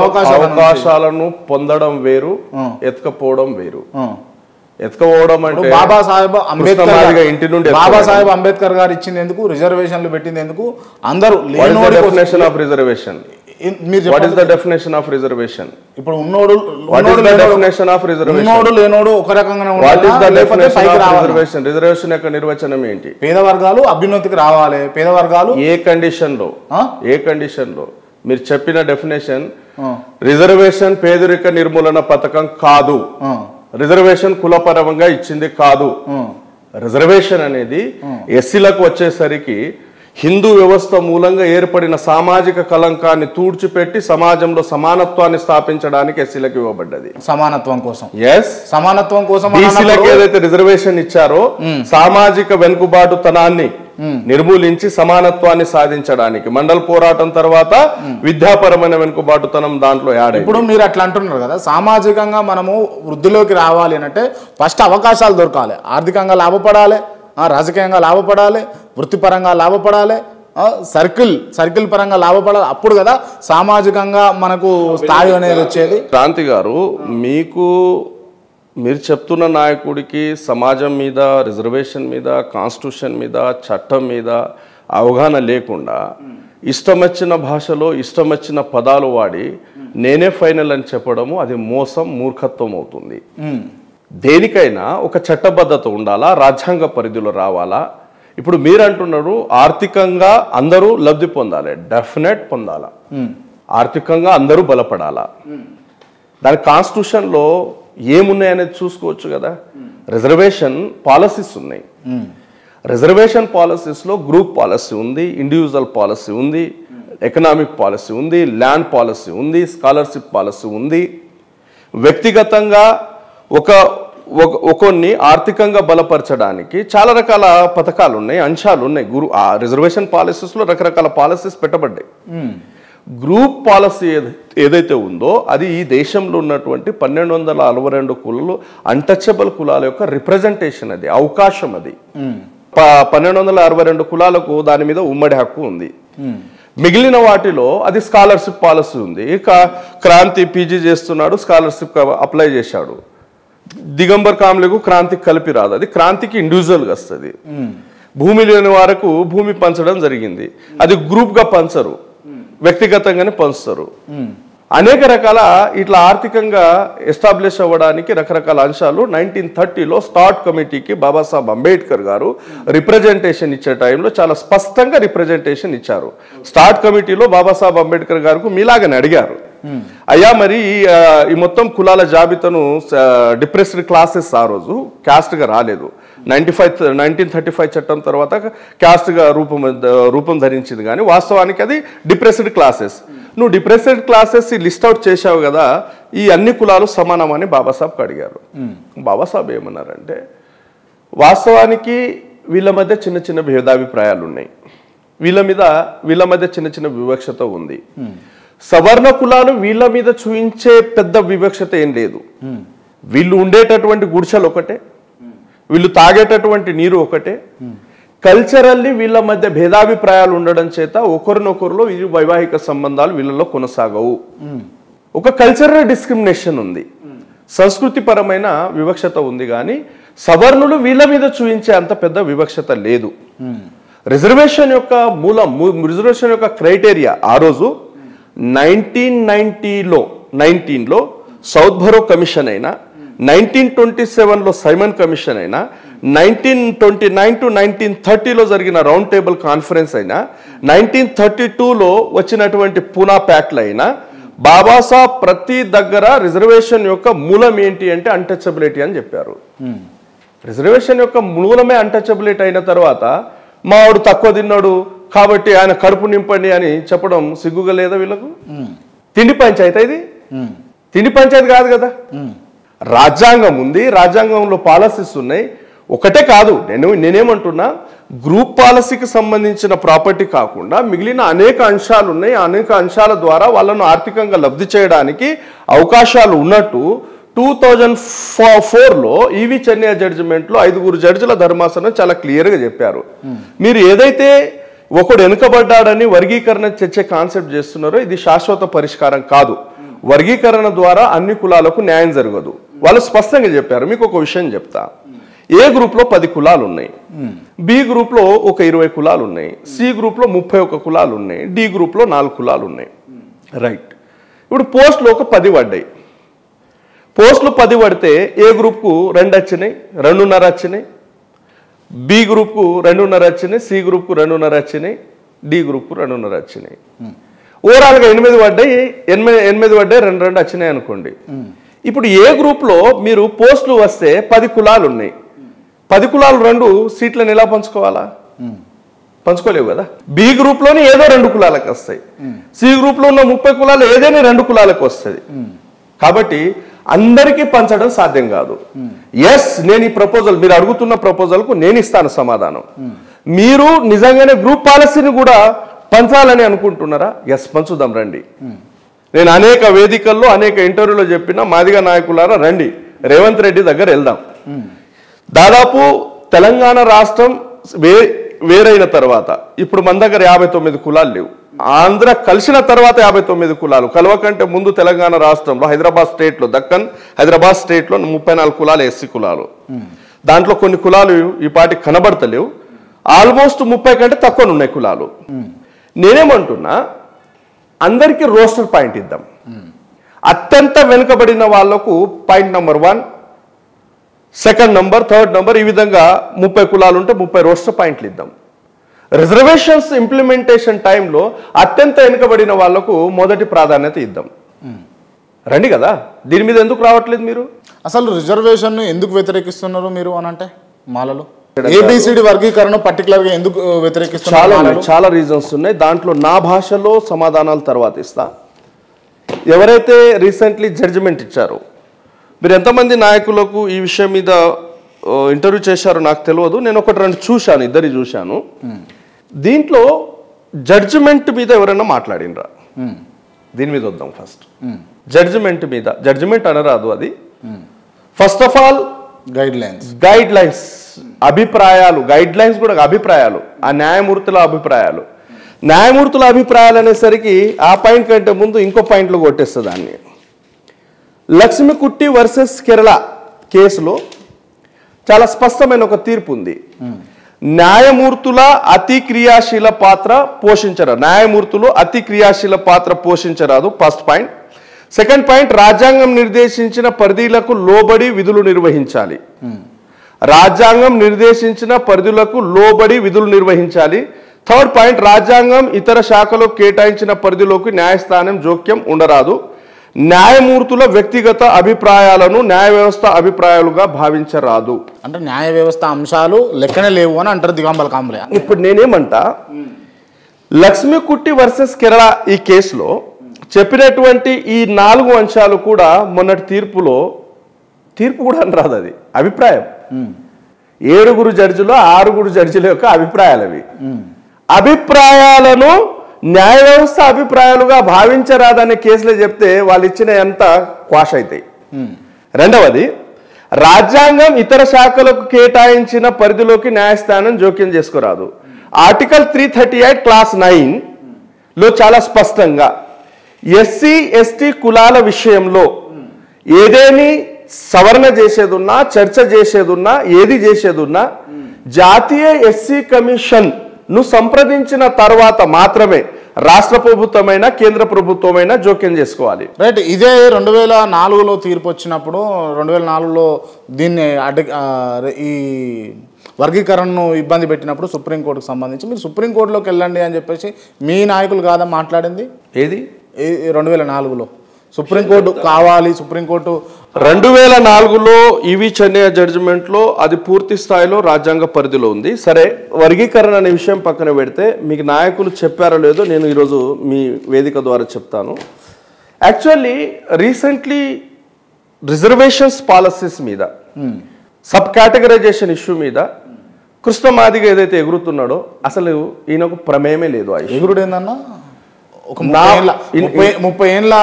అవకాశాలను పొందడం వేరు, ఎత్తుకపోవడం వేరు. ఎత్తుకపోవడం అంటే బాబాసాహెబ్ అంబేద్కర్ గారు ఇచ్చింది ఎందుకు, రిజర్వేషన్లు పెట్టింది ఎందుకు? అందరూ definition of reservation. What is the definition of reservation? ఇప్పుడు ఉన్నోడు లేనోడు ఒక రకంగానే ఉండాలి. What is the definition of reservation? Reservation యొక్క నిర్వచనం ఏంటి? పేద వర్గాలు అభ్యున్నతికి రావాలి. పేద వర్గాలు ఏ కండిషన్ లో? మీరు చెప్పిన డెఫినేషన్ రిజర్వేషన్ పేదరిక నిర్మూలన పథకం కాదు. రిజర్వేషన్ కులపరంగా ఇచ్చింది కాదు. రిజర్వేషన్ అనేది ఎస్సీలకు వచ్చేసరికి హిందూ వ్యవస్థ మూలంగా ఏర్పడిన సామాజిక కలంకాన్ని తూడ్చిపెట్టి సమాజంలో సమానత్వాన్ని స్థాపించడానికి ఎస్సీలకు ఇవ్వబడ్డది. సమానత్వం కోసం బీసీలకు ఏదైతే రిజర్వేషన్ ఇచ్చారో సామాజిక వెనుకబాటుతనాన్ని నిర్మూలించి సమానత్వాన్ని సాధించడానికి మండల పోరాటం తర్వాత విద్యాపరమైన వెనుకబాటుతనం దాంట్లో యాడ్. ఇప్పుడు మీరు అట్లా అంటున్నారు కదా, సామాజికంగా మనము వృద్ధిలోకి రావాలి అంటే ఫస్ట్ అవకాశాలు దొరకాలి, ఆర్థికంగా లాభపడాలి, రాజకీయంగా లాభపడాలి, వృత్తిపరంగా లాభపడాలి, సర్కిల్ పరంగా లాభపడాలి. అప్పుడు కదా సామాజికంగా మనకు స్థాయి అనేది వచ్చేది. క్రాంతి గారు, మీరు చెప్తున్న నాయకుడికి సమాజం మీద, రిజర్వేషన్ మీద, కాన్స్టిట్యూషన్ మీద, చట్టం మీద అవగాహన లేకుండా ఇష్టం వచ్చిన భాషలో ఇష్టం వచ్చిన పదాలు వాడి నేనే ఫైనల్ అని చెప్పడము అది మోసం, మూర్ఖత్వం అవుతుంది. దేనికైనా ఒక చట్టబద్ధత ఉండాలా, రాజ్యాంగ పరిధిలో రావాలా. ఇప్పుడు మీరు అంటున్నారు ఆర్థికంగా అందరూ లబ్ధి పొందాలి, డెఫినెట్ పొందాలా. ఆర్థికంగా అందరూ బలపడాలా. దాని కాన్స్టిట్యూషన్లో ఏమున్నాయనేది చూసుకోవచ్చు కదా. రిజర్వేషన్ పాలసీస్ ఉన్నాయి. రిజర్వేషన్ పాలసీస్లో గ్రూప్ పాలసీ ఉంది, ఇండివిజువల్ పాలసీ ఉంది, ఎకనామిక్ పాలసీ ఉంది, ల్యాండ్ పాలసీ ఉంది, స్కాలర్షిప్ పాలసీ ఉంది. వ్యక్తిగతంగా ఒకరిని ఆర్థికంగా బలపరచడానికి చాలా రకాల పథకాలు ఉన్నాయి, అంశాలు ఉన్నాయి. రిజర్వేషన్ పాలసీస్లో రకరకాల పాలసీస్ పెట్టబడ్డాయి. గ్రూప్ పాలసీ ఏదైతే ఉందో అది ఈ దేశంలో ఉన్నటువంటి 1262 కులాలు అన్టచబుల్ కులాల యొక్క రిప్రజెంటేషన్, అది అవకాశం. అది 1262 కులాలకు దాని మీద ఉమ్మడి హక్కు ఉంది. మిగిలిన వాటిలో అది స్కాలర్షిప్ పాలసీ ఉంది. ఇక క్రాంతి పీజీ చేస్తున్నాడు, స్కాలర్షిప్ అప్లై చేశాడు. దిగంబర్ కామ్లకు క్రాంతికి కలిపి రాదు, అది క్రాంతికి ఇండివిజువల్గా వస్తుంది. భూమి లేని వారికి భూమి పంచడం జరిగింది, అది గ్రూప్గా పంచరు, వ్యక్తిగతంగానే పంచుతారు. అనేక రకాల ఇట్లా ఆర్థికంగా ఎస్టాబ్లిష్ అవ్వడానికి రకరకాల అంశాలు 1930లో స్టార్ట్ కమిటీకి బాబాసాహెబ్ అంబేద్కర్ గారు రిప్రజెంటేషన్ ఇచ్చే టైంలో చాలా స్పష్టంగా రిప్రజెంటేషన్ ఇచ్చారు. స్టార్ట్ కమిటీలో బాబాసాహెబ్ అంబేద్కర్ గారికి మీలాగని అడిగారు, అయ్యా మరి ఈ మొత్తం కులాల జాబితాను డిప్రెస్డ్ క్లాసెస్ ఆ రోజు క్యాస్ట్గా రాలేదు, 1935 చట్టం తర్వాత క్యాస్ట్గా రూపం ధరించింది, కానీ వాస్తవానికి అది డిప్రెస్డ్ క్లాసెస్. నువ్వు డిప్రెస్డ్ క్లాసెస్ లిస్ట్ అవుట్ చేశావు కదా, ఈ అన్ని కులాలు సమానమని బాబాసాహెబ్కి అడిగారు. బాబాసాహెబ్ ఏమన్నారంటే, వాస్తవానికి వీళ్ళ మధ్య చిన్న చిన్న భేదాభిప్రాయాలు ఉన్నాయి, వీళ్ళ మధ్య చిన్న చిన్న వివక్షత ఉంది. సవర్ణ కులాలు వీళ్ళ మీద చూయించే పెద్ద వివక్షత ఏం లేదు. వీళ్ళు ఉండేటటువంటి గుడిసెలు ఒకటే, వీళ్ళు తాగేటటువంటి నీరు ఒకటే. కల్చరల్లీ వీళ్ళ మధ్య భేదాభిప్రాయాలు ఉండడం చేత ఒకరినొకరిలో వైవాహిక సంబంధాలు వీళ్ళలో కొనసాగవు. ఒక కల్చరల్ డిస్క్రిమినేషన్ ఉంది, సంస్కృతి పరమైన వివక్షత ఉంది, కానీ సవర్ణులు వీళ్ళ మీద చూపించే అంత పెద్ద వివక్షత లేదు. రిజర్వేషన్ యొక్క రిజర్వేషన్ యొక్క క్రైటీరియా ఆ రోజు 1919లో సౌత్ బరో కమిషన్ అయినా, 1927లో సైమన్ కమిషన్ అయినా, 1929 to 1930లో జరిగిన రౌండ్ టేబుల్ కాన్ఫరెన్స్ అయినా, 1932లో వచ్చినటువంటి పూనా ప్యాక్ట్ అయినా, బాబాసాహెబ్ ప్రతి దగ్గర రిజర్వేషన్ యొక్క మూలం ఏంటి అంటే అన్టచబిలిటీ అని చెప్పారు. రిజర్వేషన్ యొక్క మూలమే అన్టచబిలిటీ అయిన తర్వాత మావాడు తక్కువ తిన్నాడు కాబట్టి ఆయన కడుపు నింపండి అని చెప్పడం సిగ్గుగా లేదా వీళ్ళకు? తిండి పంచాయతీ ఇది? తిండి పంచాయతీ కాదు కదా. రాజ్యాంగం ఉంది, రాజ్యాంగంలో పాలసీస్ ఉన్నాయి. ఒకటే కాదు, నేనేమంటున్నా, గ్రూప్ పాలసీకి సంబంధించిన ప్రాపర్టీ కాకుండా మిగిలిన అనేక అంశాలు ఉన్నాయి. అనేక అంశాల ద్వారా వాళ్ళను ఆర్థికంగా లబ్ధి చేయడానికి అవకాశాలు ఉన్నట్టు 2004లో ఈవి చెన్నై జడ్జిమెంట్లో 5 జడ్జిల ధర్మాసనం చాలా క్లియర్గా చెప్పారు. మీరు ఏదైతే ఒకడు వెనుకబడ్డాడని వర్గీకరణ తెచ్చే కాన్సెప్ట్ చేస్తున్నారో ఇది శాశ్వత పరిష్కారం కాదు. వర్గీకరణ ద్వారా అన్ని కులాలకు న్యాయం జరగదు. వాళ్ళు స్పష్టంగా చెప్పారు. మీకు ఒక విషయం చెప్తా. ఏ గ్రూప్లో 10 కులాలు ఉన్నాయి, బి గ్రూప్లో ఒక 20 కులాలు ఉన్నాయి, సి గ్రూప్లో 31 కులాలు ఉన్నాయి, డి గ్రూప్లో 4 కులాలు ఉన్నాయి. రైట్. ఇప్పుడు పోస్టులు ఒక 10 పడ్డాయి. పోస్టులు 10 పడితే ఏ గ్రూప్కు 2 వచ్చినాయి, 2.5 వచ్చినాయి, బి గ్రూప్కు 2.5 వచ్చినాయి, సి గ్రూప్కు 2.5 వచ్చినాయి, డి గ్రూప్కు 2.5 వచ్చినాయి. ఓవరాల్గా 8 పడ్డాయి. 8 పడ్డాయి, 2 వచ్చినాయి అనుకోండి. ఇప్పుడు ఏ గ్రూప్లో మీరు పోస్టులు వస్తే 10 కులాలు ఉన్నాయి, 10 కులాలు 2 సీట్లను ఎలా పంచుకోవాలా? పంచుకోలేవు కదా. బి గ్రూప్లోనే ఏదో 2 కులాలకు వస్తాయి, సి గ్రూప్లో ఉన్న 30 కులాలు ఏదైనా 2 కులాలకు వస్తుంది. కాబట్టి అందరికీ పంచడం సాధ్యం కాదు. ఎస్, నేను ఈ ప్రపోజల్, మీరు అడుగుతున్న ప్రపోజల్కు నేను ఇస్తాను సమాధానం. మీరు నిజంగానే గ్రూప్ పాలసీని కూడా పంచాలని అనుకుంటున్నారా? ఎస్, పంచుదాం రండి. నేను అనేక వేదికల్లో అనేక ఇంటర్వ్యూలో చెప్పిన మాదిగ నాయకులారా రండి, రేవంత్ రెడ్డి దగ్గర వెళ్దాం. దాదాపు తెలంగాణ రాష్ట్రం వేరైన తర్వాత ఇప్పుడు మన దగ్గర 59 కులాలు లేవు. ఆంధ్ర కలిసిన తర్వాత 59 కులాలు. కలవకంటే ముందు తెలంగాణ రాష్ట్రంలో హైదరాబాద్ స్టేట్లో, దక్కన్ హైదరాబాద్ స్టేట్లో 34 కులాలు ఎస్సీ కులాలు. దాంట్లో కొన్ని కులాలు ఈ పాటి కనబడతలేవు. ఆల్మోస్ట్ 30 కంటే తక్కువ ఉన్నాయి కులాలు. నేనేమంటున్నా, అందరికీ రోస్టర్ పాయింట్ ఇద్దాం. అత్యంత వెనుకబడిన వాళ్లకు point number 1, second number, third number, ఈ విధంగా 30 కులాలు ఉంటే 30 రోస్టర్ పాయింట్లు ఇద్దాం. రిజర్వేషన్స్ ఇంప్లిమెంటేషన్ టైంలో అత్యంత వెనుకబడిన వాళ్లకు మొదటి ప్రాధాన్యత ఇద్దాం. రండి కదా. దీని మీద ఎందుకు రావట్లేదు మీరు? అసలు రిజర్వేషన్ ఎందుకు వ్యతిరేకిస్తున్నారు మీరు అని అంటే మాలలో ఏబిసిడి వర్గీకరణ పర్టికులర్గా ఎందుకు వ్యతిరేకిస్తున్నారు? చాలా రీజన్స్ ఉన్నాయి. దాంట్లో నా భాషలో సమాధానాలు తర్వాత ఇస్తా. ఎవరైతే రీసెంట్లీ జడ్జిమెంట్ ఇచ్చారో, మీరు ఎంతమంది నాయకులకు ఈ విషయం మీద ఇంటర్వ్యూ చేశారో నాకు తెలియదు. నేను 1-2 చూశాను, ఇద్దరి చూశాను. దీంట్లో జడ్జిమెంట్ మీద ఎవరైనా మాట్లాడినరా? దీని మీద వద్దాం. ఫస్ట్ జడ్జిమెంట్ మీద. జడ్జిమెంట్ అనరాదు అది. First of all guide lines అభిప్రాయాలు, గైడ్ లైన్స్ కూడా అభిప్రాయాలు, ఆ న్యాయమూర్తుల అభిప్రాయాలు. న్యాయమూర్తుల అభిప్రాయాలు అనేసరికి ఆ పాయింట్ కంటే ముందు ఇంకో పాయింట్లు కొట్టేస్తుంది దాన్ని. లక్ష్మీకుట్టి వర్సెస్ కేరళ కేసులో చాలా స్పష్టమైన ఒక తీర్పు ఉంది. న్యాయమూర్తుల అతి క్రియాశీల పాత్ర పోషించరాదు. న్యాయమూర్తులు అతి క్రియాశీల పాత్ర పోషించరాదు, ఫస్ట్ పాయింట్. సెకండ్ పాయింట్, రాజ్యాంగం నిర్దేశించిన పరిధిలకు లోబడి విధులు నిర్వహించాలి. రాజ్యాంగం నిర్దేశించిన పరిధులకు లోబడి విధులు నిర్వహించాలి. థర్డ్ పాయింట్, రాజ్యాంగం ఇతర శాఖలో కేటాయించిన పరిధిలోకి న్యాయస్థానం జోక్యం ఉండరాదు. న్యాయమూర్తుల వ్యక్తిగత అభిప్రాయాలను న్యాయ వ్యవస్థ అభిప్రాయాలుగా భావించరాదు. అంటే న్యాయ వ్యవస్థ అంశాలు లెక్కనే లేవు అని అంటారు దిగంబర్ కాంబ్లే. ఇప్పుడు నేనేమంటా, లక్ష్మీకుట్టి వర్సెస్ కేరళ ఈ కేసులో చెప్పినటువంటి ఈ 4 అంశాలు కూడా మొన్నటి తీర్పు కూడా అనరాదు, అది అభిప్రాయం. 7 జడ్జిలో 6 జడ్జిల యొక్క అభిప్రాయాలు అవి. అభిప్రాయాలను న్యాయ వ్యవస్థ అభిప్రాయాలుగా భావించరాదనే కేసులో చెప్తే వాళ్ళు ఇచ్చిన ఎంత క్వాష్ అవుతాయి. రెండవది, రాజ్యాంగం ఇతర శాఖలకు కేటాయించిన పరిధిలోకి న్యాయస్థానం జోక్యం చేసుకోరాదు. ఆర్టికల్ 338 క్లాస్ 9లో చాలా స్పష్టంగా ఎస్సీ ఎస్టీ కులాల విషయంలో సవరణ చేసేదున్నా, చర్చ చేసేదున్నా, ఏది చేసేదున్నా జాతీయ ఎస్సీ కమిషన్ ను సంప్రదించిన తర్వాత మాత్రమే రాష్ట్ర ప్రభుత్వమైనా కేంద్ర ప్రభుత్వమైనా జోక్యం చేసుకోవాలి. రైట్. ఇదే 2004లో తీర్పు వచ్చినప్పుడు 2004లో దీన్ని ఈ వర్గీకరణను ఇబ్బంది పెట్టినప్పుడు సుప్రీంకోర్టుకు సంబంధించి మీరు సుప్రీంకోర్టులోకి వెళ్ళండి అని చెప్పేసి మీ నాయకులు కాదా మాట్లాడింది? ఏది 2004లో సుప్రీంకోర్టు కావాలి, సుప్రీంకోర్టు 2004లో ఈవి చెన్నయ్య జడ్జిమెంట్లో అది పూర్తి స్థాయిలో రాజ్యాంగ పరిధిలో ఉంది. సరే, వర్గీకరణ అనే విషయం పక్కన పెడితే మీకు నాయకులు చెప్పారో లేదో నేను ఈరోజు మీ వేదిక ద్వారా చెప్తాను. యాక్చువల్లీ రీసెంట్లీ రిజర్వేషన్స్ పాలసీస్ మీద, సబ్ కేటగరైజేషన్ ఇష్యూ మీద కృష్ణ మాదిగ ఏదైతే ఎగురుతున్నాడో అసలు ఈయనకు ప్రమేయమే లేదు. ఆ ఎగురుడు ఏందన్నా, ఒక 30 ఏళ్ళ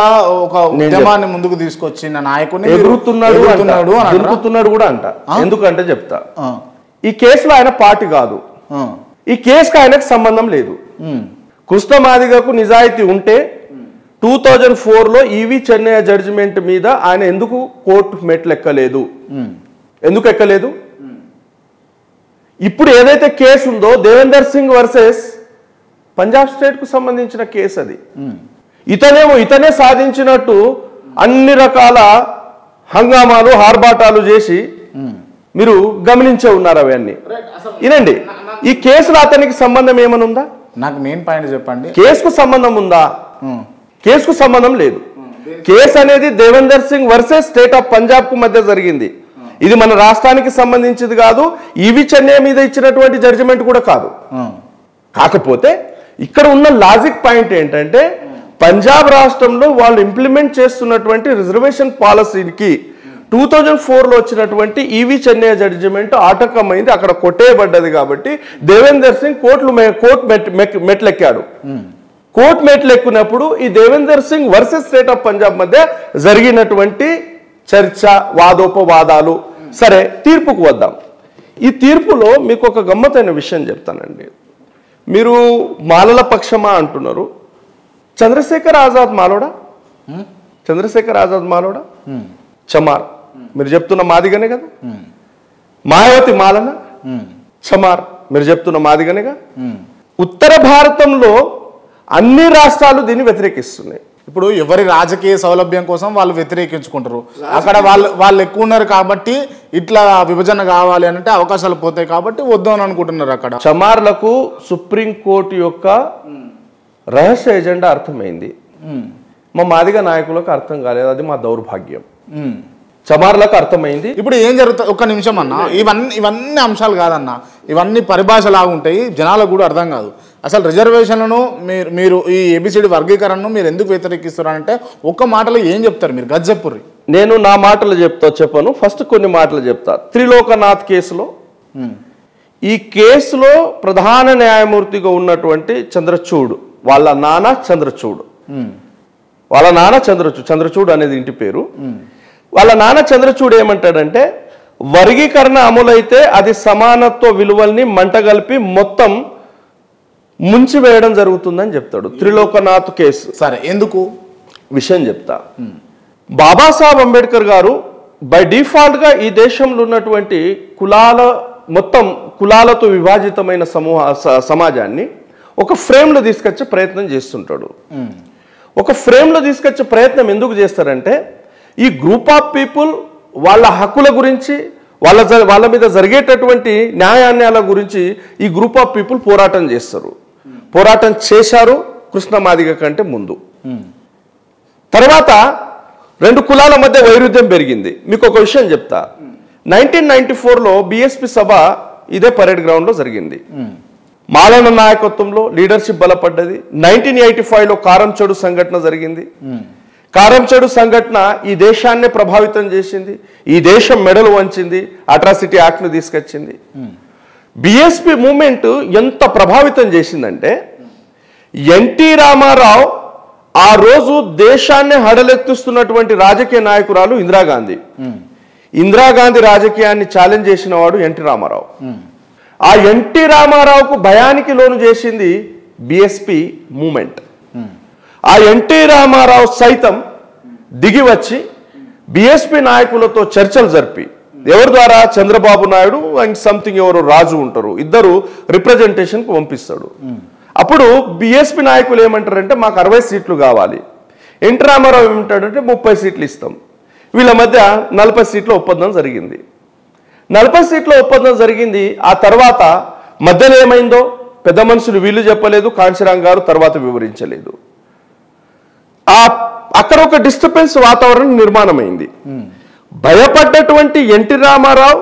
ఒక ఉద్యమాన్ని ముందుకు తీసుకొచ్చిన నాయకుడిని ఎగురుతున్నాడు కూడా అంట. ఎందుకంటే చెప్తా, ఈ కేసులో ఆయన పార్టీ కాదు, ఈ కేసుకు ఆయనకు సంబంధం లేదు. కృష్ణ మాదిగకు నిజాయితీ ఉంటే 2004లో ఈవి చెన్నయ్య జడ్జిమెంట్ మీద ఆయన ఎందుకు కోర్టు మెట్లు ఎక్కలేదు? ఎందుకు ఎక్కలేదు? ఇప్పుడు ఏదైతే కేసు ఉందో దేవేందర్ సింగ్ వర్సెస్ పంజాబ్ స్టేట్ కు సంబంధించిన కేసు అది. ఇతనే సాధించినట్టు అన్ని రకాల హంగామాలు ఆర్భాటాలు చేసి మీరు గమనించే ఉన్నారు. అవన్నీ వినండి. ఈ కేసులో అతనికి సంబంధం ఏమైనా ఉందా? నాకు మెయిన్ పాయింట్ చెప్పండి. కేసుకు సంబంధం ఉందా? కేసుకు సంబంధం లేదు. కేసు అనేది Devender Singh versus state of Punjab కు మధ్య జరిగింది. ఇది మన రాష్ట్రానికి సంబంధించింది కాదు. ఈవి చెన్నయ్య మీద ఇచ్చినటువంటి జడ్జిమెంట్ కూడా కాదు. కాకపోతే ఇక్కడ ఉన్న లాజిక్ పాయింట్ ఏంటంటే పంజాబ్ రాష్ట్రంలో వాళ్ళు ఇంప్లిమెంట్ చేస్తున్నటువంటి రిజర్వేషన్ పాలసీకి 2004లో వచ్చినటువంటి ఈవి చెన్నయ్య జడ్జిమెంట్ ఆటంకమైంది, అక్కడ కొట్టేయబడ్డది. కాబట్టి దేవేందర్ సింగ్ కోర్టు మెట్లెక్కాడు. కోర్టు మెట్లెక్కినప్పుడు ఈ Devender Singh versus state of Punjab మధ్య జరిగినటువంటి చర్చ, వాదోపవాదాలు. సరే, తీర్పుకు వద్దాం. ఈ తీర్పులో మీకు ఒక గమ్మత్తైన విషయం చెప్తానండి. మీరు మాలల పక్షమా అంటున్నారు. చంద్రశేఖర్ ఆజాద్ మాలోడా? చంద్రశేఖర్ ఆజాద్ మాలోడా? చమార్ మీరు చెప్తున్న మాదిగనే కదా. మాయావతి మాలన? చమార్ మీరు చెప్తున్న మాదిగనేగా. ఉత్తర భారతంలో అన్ని రాష్ట్రాలు దీన్ని వ్యతిరేకిస్తున్నాయి. ఇప్పుడు ఎవరి రాజకీయ సౌలభ్యం కోసం వాళ్ళు వ్యతిరేకించుకుంటారు. అక్కడ వాళ్ళు ఎక్కువ ఉన్నారు కాబట్టి ఇట్లా విభజన కావాలి అంటే అవకాశాలు పోతాయి కాబట్టి వద్దు అని అనుకుంటున్నారు. అక్కడ చమార్లకు సుప్రీంకోర్టు యొక్క రహస్య ఎజెండా అర్థమైంది. మా మాదిగ నాయకులకు అర్థం కాలేదు. అది మా దౌర్భాగ్యం. చమార్లకు అర్థమైంది. ఇప్పుడు ఏం జరుగుతుంది? ఒక్క నిమిషం అన్న, ఇవన్నీ అంశాలు కాదన్న, ఇవన్నీ పరిభాషలాగా ఉంటాయి, జనాలకు కూడా అర్థం కాదు. అసలు రిజర్వేషన్లను మీరు ఈ ఏబిసిడి వర్గీకరణను మీరు ఎందుకు వ్యతిరేకిస్తున్నారంటే ఒక్క మాటలో ఏం చెప్తారు మీరు? గజ్జెప్పుర్రి. నేను నా మాటలు చెప్పను. ఫస్ట్ కొన్ని మాటలు చెప్తా. త్రిలోకనాథ్ కేసులో, ఈ కేసులో ప్రధాన న్యాయమూర్తిగా ఉన్నటువంటి చంద్రచూడ్ వాళ్ళ నాన్న చంద్రచూడ్, చంద్రచూడ్ అనేది ఇంటి పేరు. వాళ్ళ నాన్న చంద్రచూడ్ ఏమంటాడంటే వర్గీకరణ అమలైతే అది సమానత్వ విలువల్ని మంటగలిపి మొత్తం ముంచివేయడం జరుగుతుందని చెప్తాడు. త్రిలోకనాథ్ కేసు. సరే, ఎందుకు విషయం చెప్తా. బాబాసాహెబ్ అంబేద్కర్ గారు బై డిఫాల్ట్ గా ఈ దేశంలో ఉన్నటువంటి మొత్తం కులాలతో విభాజితమైన సమాజాన్ని ఒక ఫ్రేమ్లో తీసుకొచ్చే ప్రయత్నం చేస్తుంటాడు. ఒక ఫ్రేమ్లో తీసుకొచ్చే ప్రయత్నం ఎందుకు చేస్తారంటే ఈ గ్రూప్ ఆఫ్ పీపుల్ వాళ్ళ హక్కుల గురించి, వాళ్ళ మీద జరిగేటటువంటి న్యాయాన్యాయాల గురించి ఈ గ్రూప్ ఆఫ్ పీపుల్ పోరాటం చేస్తారు. పోరాటం చేశారు కృష్ణ మాదిగ కంటే ముందు. తర్వాత రెండు కులాల మధ్య వైరుధ్యం పెరిగింది. మీకు ఒక విషయం చెప్తా. 1994లో బిఎస్పి సభ ఇదే పరేడ్ గ్రౌండ్లో జరిగింది. మాలన నాయకత్వంలో లీడర్షిప్ బలపడ్డది. 1985లో కారంచేడు సంఘటన జరిగింది. కారంచేడు సంఘటన ఈ దేశాన్నే ప్రభావితం చేసింది. ఈ దేశం మెడలు వంచింది, అట్రాసిటీ యాక్ట్ను తీసుకొచ్చింది. బిఎస్పి మూమెంట్ ఎంత ప్రభావితం చేసిందంటే ఎన్టీ రామారావు ఆ రోజు దేశాన్ని హడలెత్తిస్తున్నటువంటి రాజకీయ నాయకురాలు ఇందిరాగాంధీ. ఇందిరాగాంధీ రాజకీయాన్ని ఛాలెంజ్ చేసిన వాడు ఎన్టీ రామారావు. ఆ ఎన్టీ రామారావుకు భయానికి లోను చేసింది బిఎస్పి మూమెంట్. ఆ ఎన్టీ రామారావు సైతం దిగి వచ్చి బీఎస్పీ నాయకులతో చర్చలు జరిపి ఎవరి ద్వారా చంద్రబాబు నాయుడు అండ్ సంథింగ్ ఎవరు రాజు ఉంటారు ఇద్దరు రిప్రజెంటేషన్కి పంపిస్తాడు. అప్పుడు బీఎస్పీ నాయకులు ఏమంటారంటే మాకు 60 సీట్లు కావాలి. ఎన్టీ రామారావు ఏమంటాడంటే 30 సీట్లు ఇస్తాం. వీళ్ళ మధ్య 40 సీట్ల ఒప్పందం జరిగింది. 40 సీట్ల ఒప్పందం జరిగింది. ఆ తర్వాత మధ్యలో ఏమైందో పెద్ద మనుషులు వీళ్ళు చెప్పలేదు, కాంశీరామ్ గారు తర్వాత వివరించలేదు. అక్కడ ఒక డిస్టర్బెన్స్ వాతావరణం నిర్మాణమైంది. భయపడ్డటువంటి ఎన్టీ రామారావు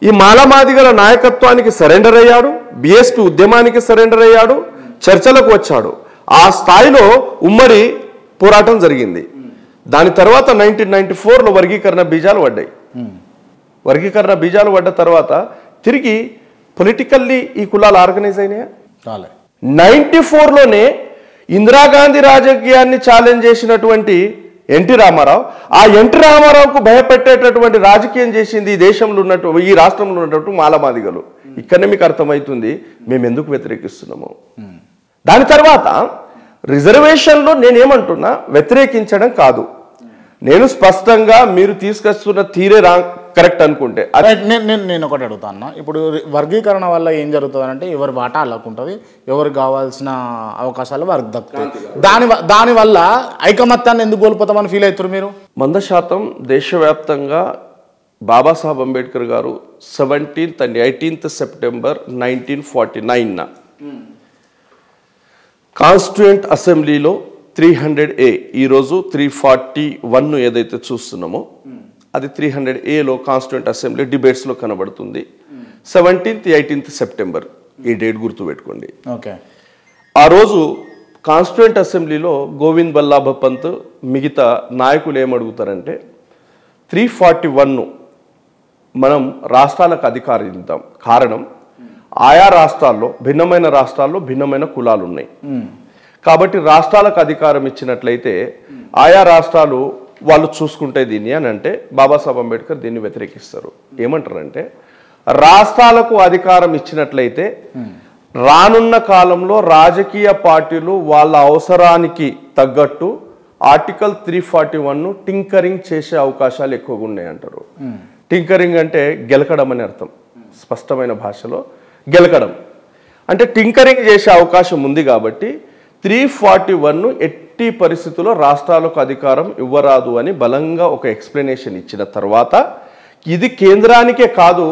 ఈ మాలమాదిగల నాయకత్వానికి సరెండర్ అయ్యాడు, బీఎస్పీ ఉద్యమానికి సరెండర్ అయ్యాడు, చర్చలకు వచ్చాడు. ఆ స్థాయిలో ఉమ్మడి పోరాటం జరిగింది. దాని తర్వాత 1994లో వర్గీకరణ బీజాలు పడ్డాయి. వర్గీకరణ బీజాలు పడ్డ తర్వాత తిరిగి పొలిటికల్లీ ఈ కులాలు ఆర్గనైజ్ అయినాయా? 94లోనే ఇందిరాగాంధీ రాజకీయాన్ని ఛాలెంజ్ చేసినటువంటి ఎన్టీ రామారావు ఆ ఎన్టీ రామారావుకు భయపెట్టేటటువంటి రాజకీయం చేసింది ఈ దేశంలో ఉన్నట్టు ఈ రాష్ట్రంలో ఉన్నట్టు మాలమాదిగలు. ఇక్కడనే మీకు అర్థమవుతుంది మేము ఎందుకు వ్యతిరేకిస్తున్నాము. దాని తర్వాత రిజర్వేషన్లో నేనేమంటున్నా వ్యతిరేకించడం కాదు, నేను స్పష్టంగా మీరు తీసుకొస్తున్న తీరే కరెక్ట్ అనుకుంటే నేను ఒకటి అడుగుతా అన్న. ఇప్పుడు వర్గీకరణ వల్ల ఏం జరుగుతుంది అంటే ఎవరి వాటా అలాకు ఉంటుంది, ఎవరికి కావాల్సిన అవకాశాలు వారికి దక్కుతాయి. దానివల్ల ఐకమత్యాన్ని ఎందుకు కోల్పోతామని ఫీల్ అవుతారు మీరు? 100% దేశవ్యాప్తంగా బాబాసాహెబ్ అంబేద్కర్ గారు 17th and 18th September 1949 constituent అసెంబ్లీలో 300A, ఈరోజు 341 ఏదైతే చూస్తున్నామో అది 300Aలో కాన్స్టిట్యూయెంట్ అసెంబ్లీ డిబేట్స్లో కనబడుతుంది. 17th, 18th సెప్టెంబర్ ఈ డేట్ గుర్తుపెట్టుకోండి. ఓకే. ఆ రోజు కాన్స్టిట్యూయెంట్ అసెంబ్లీలో గోవింద్ బల్లాభ పంత్ మిగతా నాయకులు ఏమడుగుతారంటే 341 మనం రాష్ట్రాలకు అధికారం ఇద్దాం. కారణం ఆయా రాష్ట్రాల్లో భిన్నమైన కులాలు ఉన్నాయి కాబట్టి రాష్ట్రాలకు అధికారం ఇచ్చినట్లయితే ఆయా రాష్ట్రాలు వాళ్ళు చూసుకుంటే దీన్ని అని అంటే బాబాసాహెబ్ అంబేద్కర్ దీన్ని వ్యతిరేకిస్తారు. ఏమంటారంటే రాష్ట్రాలకు అధికారం ఇచ్చినట్లయితే రానున్న కాలంలో రాజకీయ పార్టీలు వాళ్ళ అవసరానికి తగ్గట్టు ఆర్టికల్ 341 టింకరింగ్ చేసే అవకాశాలు ఎక్కువగా ఉన్నాయంటారు. టింకరింగ్ అంటే గెలకడం అని అర్థం. స్పష్టమైన భాషలో గెలకడం అంటే టింకరింగ్ చేసే అవకాశం ఉంది కాబట్టి 341 ఎట్టి పరిస్థితుల్లో రాష్ట్రాలకు అధికారం ఇవ్వరాదు అని బలంగా ఒక ఎక్స్ప్లెనేషన్ ఇచ్చిన తర్వాత ఇది కేంద్రానికే కాదు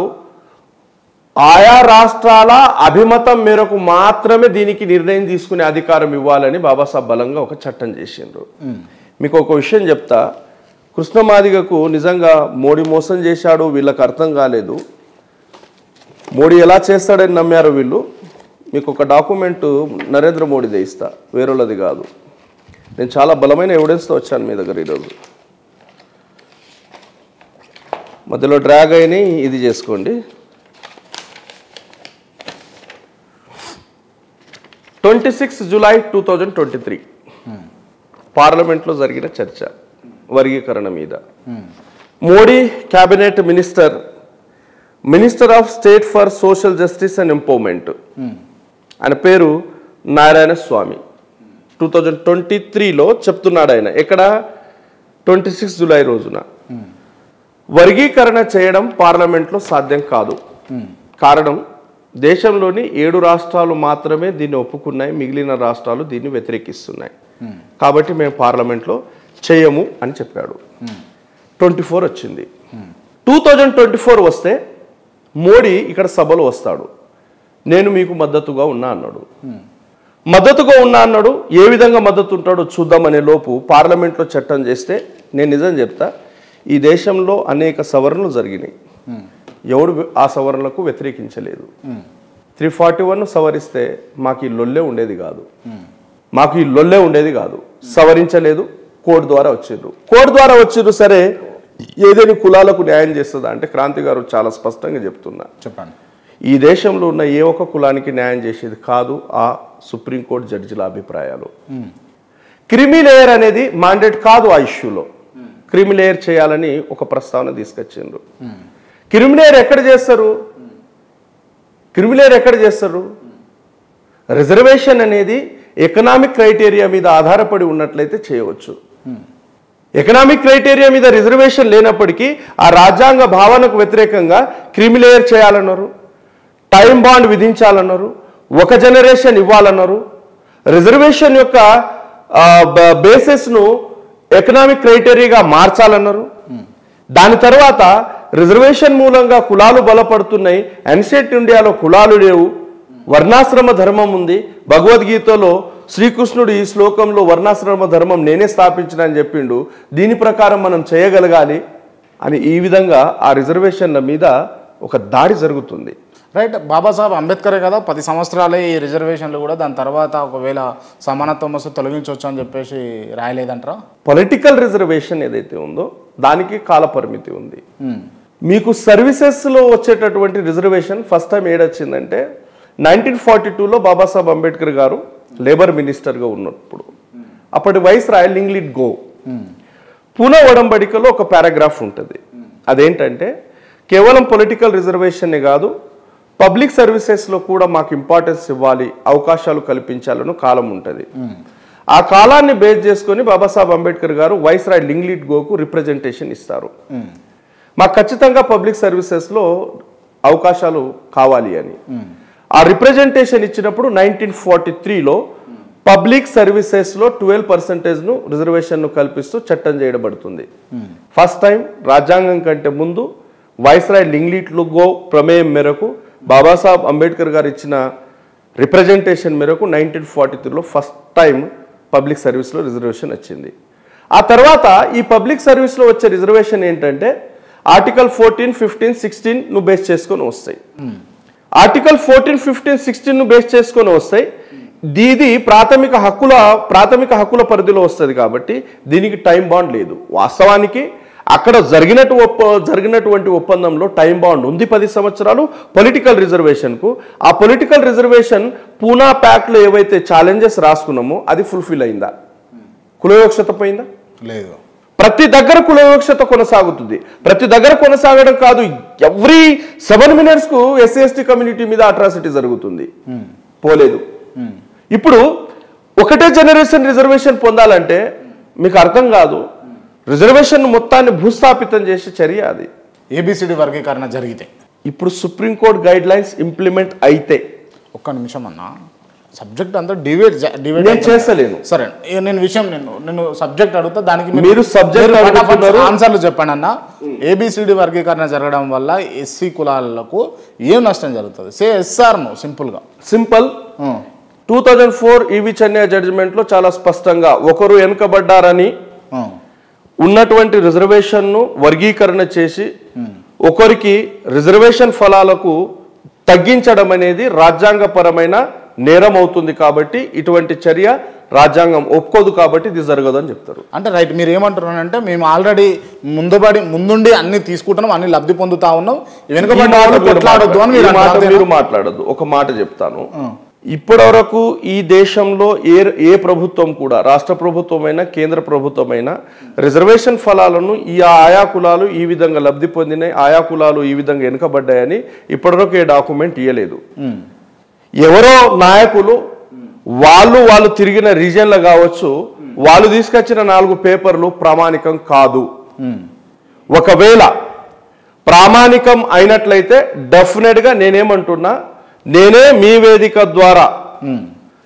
ఆయా రాష్ట్రాల అభిమతం మేరకు మాత్రమే దీనికి నిర్ణయం తీసుకునే అధికారం ఇవ్వాలని బాబాసాహెబ్ బలంగా ఒక చట్టం చేసిండ్రు. మీకు ఒక విషయం చెప్తా, కృష్ణమాదిగకు నిజంగా మోడీ మోసం చేశాడు, వీళ్ళకి అర్థం కాలేదు, మోడీ ఎలా చేస్తాడని నమ్మారు వీళ్ళు. మీకు ఒక డాక్యుమెంట్ నరేంద్ర మోడీదే ఇస్తా, వేరేది కాదు. నేను చాలా బలమైన ఎవిడెన్స్తో వచ్చాను మీ దగ్గర ఈరోజు. మధ్యలో డ్రాగ్ అయిన ఇది చేసుకోండి. 26 జూలై 2023 పార్లమెంట్లో జరిగిన చర్చ వర్గీకరణ మీద. Modi cabinet minister of state for social justice and empowerment ఆయన పేరు నారాయణ స్వామి 2023లో చెప్తున్నాడు. ఆయన ఎక్కడ 26 జూలై రోజున వర్గీకరణ చేయడం పార్లమెంట్లో సాధ్యం కాదు. కారణం దేశంలోని 7 రాష్ట్రాలు మాత్రమే దీన్ని ఒప్పుకున్నాయి, మిగిలిన రాష్ట్రాలు దీన్ని వ్యతిరేకిస్తున్నాయి. కాబట్టి మేము పార్లమెంట్లో చేయము అని చెప్పాడు. 24 వచ్చింది. 2024 వస్తే మోడీ ఇక్కడ సభలో వస్తాడు, నేను మీకు మద్దతుగా ఉన్నా అన్నాడు. ఏ విధంగా మద్దతు ఉంటాడో చూద్దామనే లోపు పార్లమెంట్లో చట్టం చేస్తే నేను నిజం చెప్తా, ఈ దేశంలో అనేక సవరణలు జరిగినాయి, ఎవడు ఆ సవరణలకు వ్యతిరేకించలేదు. 341 సవరిస్తే మాకు ఈ లొల్లే ఉండేది కాదు. సవరించలేదు, కోర్టు ద్వారా వచ్చిర్రు. సరే ఏదైనా కులాలకు న్యాయం చేస్తుందా అంటే క్రాంతి గారు చాలా స్పష్టంగా చెప్పండి. ఈ దేశంలో ఉన్న ఏ ఒక్క కులానికి న్యాయం చేసేది కాదు ఆ సుప్రీంకోర్టు జడ్జిల అభిప్రాయాలు. క్రిమి లేయర్ అనేది మాండేట్ కాదు ఆ ఇష్యూలో. క్రిమి లేయర్ చేయాలని ఒక ప్రస్తావన తీసుకొచ్చిండ్రు. క్రిమి లేయర్ ఎక్కడ చేస్తారు? రిజర్వేషన్ అనేది ఎకనామిక్ క్రైటీరియా మీద ఆధారపడి ఉన్నట్లయితే చేయవచ్చు. ఎకనామిక్ క్రైటీరియా మీద రిజర్వేషన్ లేనప్పటికీ ఆ రాజ్యాంగ భావనకు వ్యతిరేకంగా క్రిమిలేయర్ చేయాలన్నారు, టైం బాండ్ విధించాలన్నారు, ఒక జనరేషన్ ఇవ్వాలన్నారు, రిజర్వేషన్ యొక్క బేసిస్ను ఎకనామిక్ క్రైటీరియాగా మార్చాలన్నారు. దాని తర్వాత రిజర్వేషన్ మూలంగా కులాలు బలపడుతున్నాయి, ఎన్సెట్ ఇండియాలో కులాలు లేవు, వర్ణాశ్రమ ధర్మం ఉంది. భగవద్గీతలో శ్రీకృష్ణుడు ఈ శ్లోకంలో వర్ణాశ్రమ ధర్మం నేనే స్థాపించిన అని చెప్పిండు. దీని ప్రకారం మనం చేయగలగాలి అని ఈ విధంగా ఆ రిజర్వేషన్ల మీద ఒక దాడి జరుగుతుంది. రైట్. బాబాసాహెబ్ అంబేద్కరే కదా 10 సంవత్సరాలే ఈ రిజర్వేషన్లు కూడా దాని తర్వాత ఒకవేళ సమానత్వం వస్తే తొలగించవచ్చు అని చెప్పేసి రాయలేదంటారా? పొలిటికల్ రిజర్వేషన్ ఏదైతే ఉందో దానికి కాల పరిమితి ఉంది. మీకు సర్వీసెస్లో వచ్చేటటువంటి రిజర్వేషన్ ఫస్ట్ టైం ఏడొచ్చిందంటే 1942లో బాబాసాహెబ్ అంబేద్కర్ గారు లేబర్ మినిస్టర్గా ఉన్నప్పుడు అప్పటి వైస్రాయ్ లింగ్లిట్ గో పూనా ఒడంబడికలో ఒక పారాగ్రాఫ్ ఉంటుంది. అదేంటంటే కేవలం పొలిటికల్ రిజర్వేషన్నే కాదు, పబ్లిక్ సర్వీసెస్లో కూడా మాకు ఇంపార్టెన్స్ ఇవ్వాలి, అవకాశాలు కల్పించాలని కాలం ఉంటుంది. ఆ కాలాన్ని బేస్ చేసుకొని బాబాసాహెబ్ అంబేద్కర్ గారు వైస్రాయ్ లింగ్లిట్ గోకు రిప్రజెంటేషన్ ఇస్తారు. మాకు ఖచ్చితంగా పబ్లిక్ సర్వీసెస్లో అవకాశాలు కావాలి అని. ఆ రిప్రజెంటేషన్ ఇచ్చినప్పుడు 1943లో పబ్లిక్ సర్వీసెస్లో 12%ను రిజర్వేషన్ను కల్పిస్తూ చట్టం చేయబడుతుంది. ఫస్ట్ టైం రాజ్యాంగం కంటే ముందు వైస్రాయ్ లింగ్లిట్ గో ప్రమేయం మేరకు బాబాసాహెబ్ అంబేద్కర్ గారు ఇచ్చిన రిప్రజెంటేషన్ మేరకు 1943లో ఫస్ట్ టైం పబ్లిక్ సర్వీస్లో రిజర్వేషన్ వచ్చింది. ఆ తర్వాత ఈ పబ్లిక్ సర్వీస్లో వచ్చే రిజర్వేషన్ ఏంటంటే ఆర్టికల్ 14, 15, 16ను బేస్ చేసుకొని వస్తాయి. ఆర్టికల్ 14, 15, 16ను బేస్ చేసుకొని వస్తాయి. దీది ప్రాథమిక హక్కుల పరిధిలో వస్తుంది కాబట్టి దీనికి టైం బాండ్ లేదు. వాస్తవానికి అక్కడ జరిగినటువంటి ఒప్పందంలో టైం బాండ్ ఉంది 10 సంవత్సరాలు పొలిటికల్ రిజర్వేషన్కు. ఆ పొలిటికల్ రిజర్వేషన్ పూనా ప్యాక్ట్లో ఏవైతే ఛాలెంజెస్ రాసుకున్నామో అది ఫుల్ఫిల్ అయిందా? కులవివక్షత పోయిందా? లేదు. ప్రతి దగ్గర కులవివక్షత కొనసాగుతుంది. ప్రతి దగ్గర కొనసాగడం కాదు, ఎవ్రీ 7 minutesకు ఎస్సీ ఎస్టీ కమ్యూనిటీ మీద అట్రాసిటీ జరుగుతుంది. పోలేదు. ఇప్పుడు ఒకటే జనరేషన్ రిజర్వేషన్ పొందాలంటే మీకు అర్థం కాదు, రిజర్వేషన్ మొత్తాన్ని భూస్థాపితం చేసే చర్య అది. ఏబిసిడి వర్గీకరణ జరిగితే ఇప్పుడు సుప్రీంకోర్టు గైడ్ లైన్స్ ఇంప్లిమెంట్ అయితే ఒక్క నిమిషం అన్న, సబ్జెక్ట్ అంతా డివైడ్ నేను చేస్తలేను. సరే, నేను సబ్జెక్ట్ అడుగుతా, దానికి మీరు సబ్జెక్ట్ ఆన్సర్లు చెప్పండి అన్న. ఏబిసిడి వర్గీకరణ జరగడం వల్ల ఎస్సీ కులాలకు ఏం నష్టం జరుగుతుంది? సే ఎస్ఆర్ నో. సింపుల్ 2004 ఈవి చెన్నై జడ్జిమెంట్లో చాలా స్పష్టంగా ఒకరు వెనుకబడ్డారని ఉన్నటువంటి రిజర్వేషన్ను వర్గీకరణ చేసి ఒకరికి రిజర్వేషన్ ఫలాలకు తగ్గించడం అనేది రాజ్యాంగపరమైన నేరం అవుతుంది. కాబట్టి ఇటువంటి చర్య రాజ్యాంగం ఒప్పుకోదు, కాబట్టి ఇది జరగదు అని చెప్తారు. అంటే రైట్, మీరు ఏమంటున్నారంటే మేము ఆల్రెడీ ముందుండి అన్ని తీసుకుంటున్నాం, అన్ని లబ్ధి పొందుతా ఉన్నాం, మీరు మాట్లాడద్దు. ఒక మాట చెప్తాను. ఇప్పటి వరకు ఈ దేశంలో ఏ ప్రభుత్వం కూడా, రాష్ట్ర ప్రభుత్వమైనా కేంద్ర ప్రభుత్వమైనా రిజర్వేషన్ ఫలాలను ఆయా కులాలు ఈ విధంగా లబ్ధి పొందినాయి, ఆయా కులాలు ఈ విధంగా వెనుకబడ్డాయని ఇప్పటివరకు ఏ డాక్యుమెంట్ ఇవ్వలేదు. ఎవరో నాయకులు వాళ్ళు తిరిగిన రీజియన్లో కావచ్చు, వాళ్ళు తీసుకొచ్చిన 4 పేపర్లు ప్రామాణికం కాదు. ఒకవేళ ప్రామాణికం అయినట్లయితే డెఫినెట్గా నేనేమంటున్నా, నేనే మీ వేదిక ద్వారా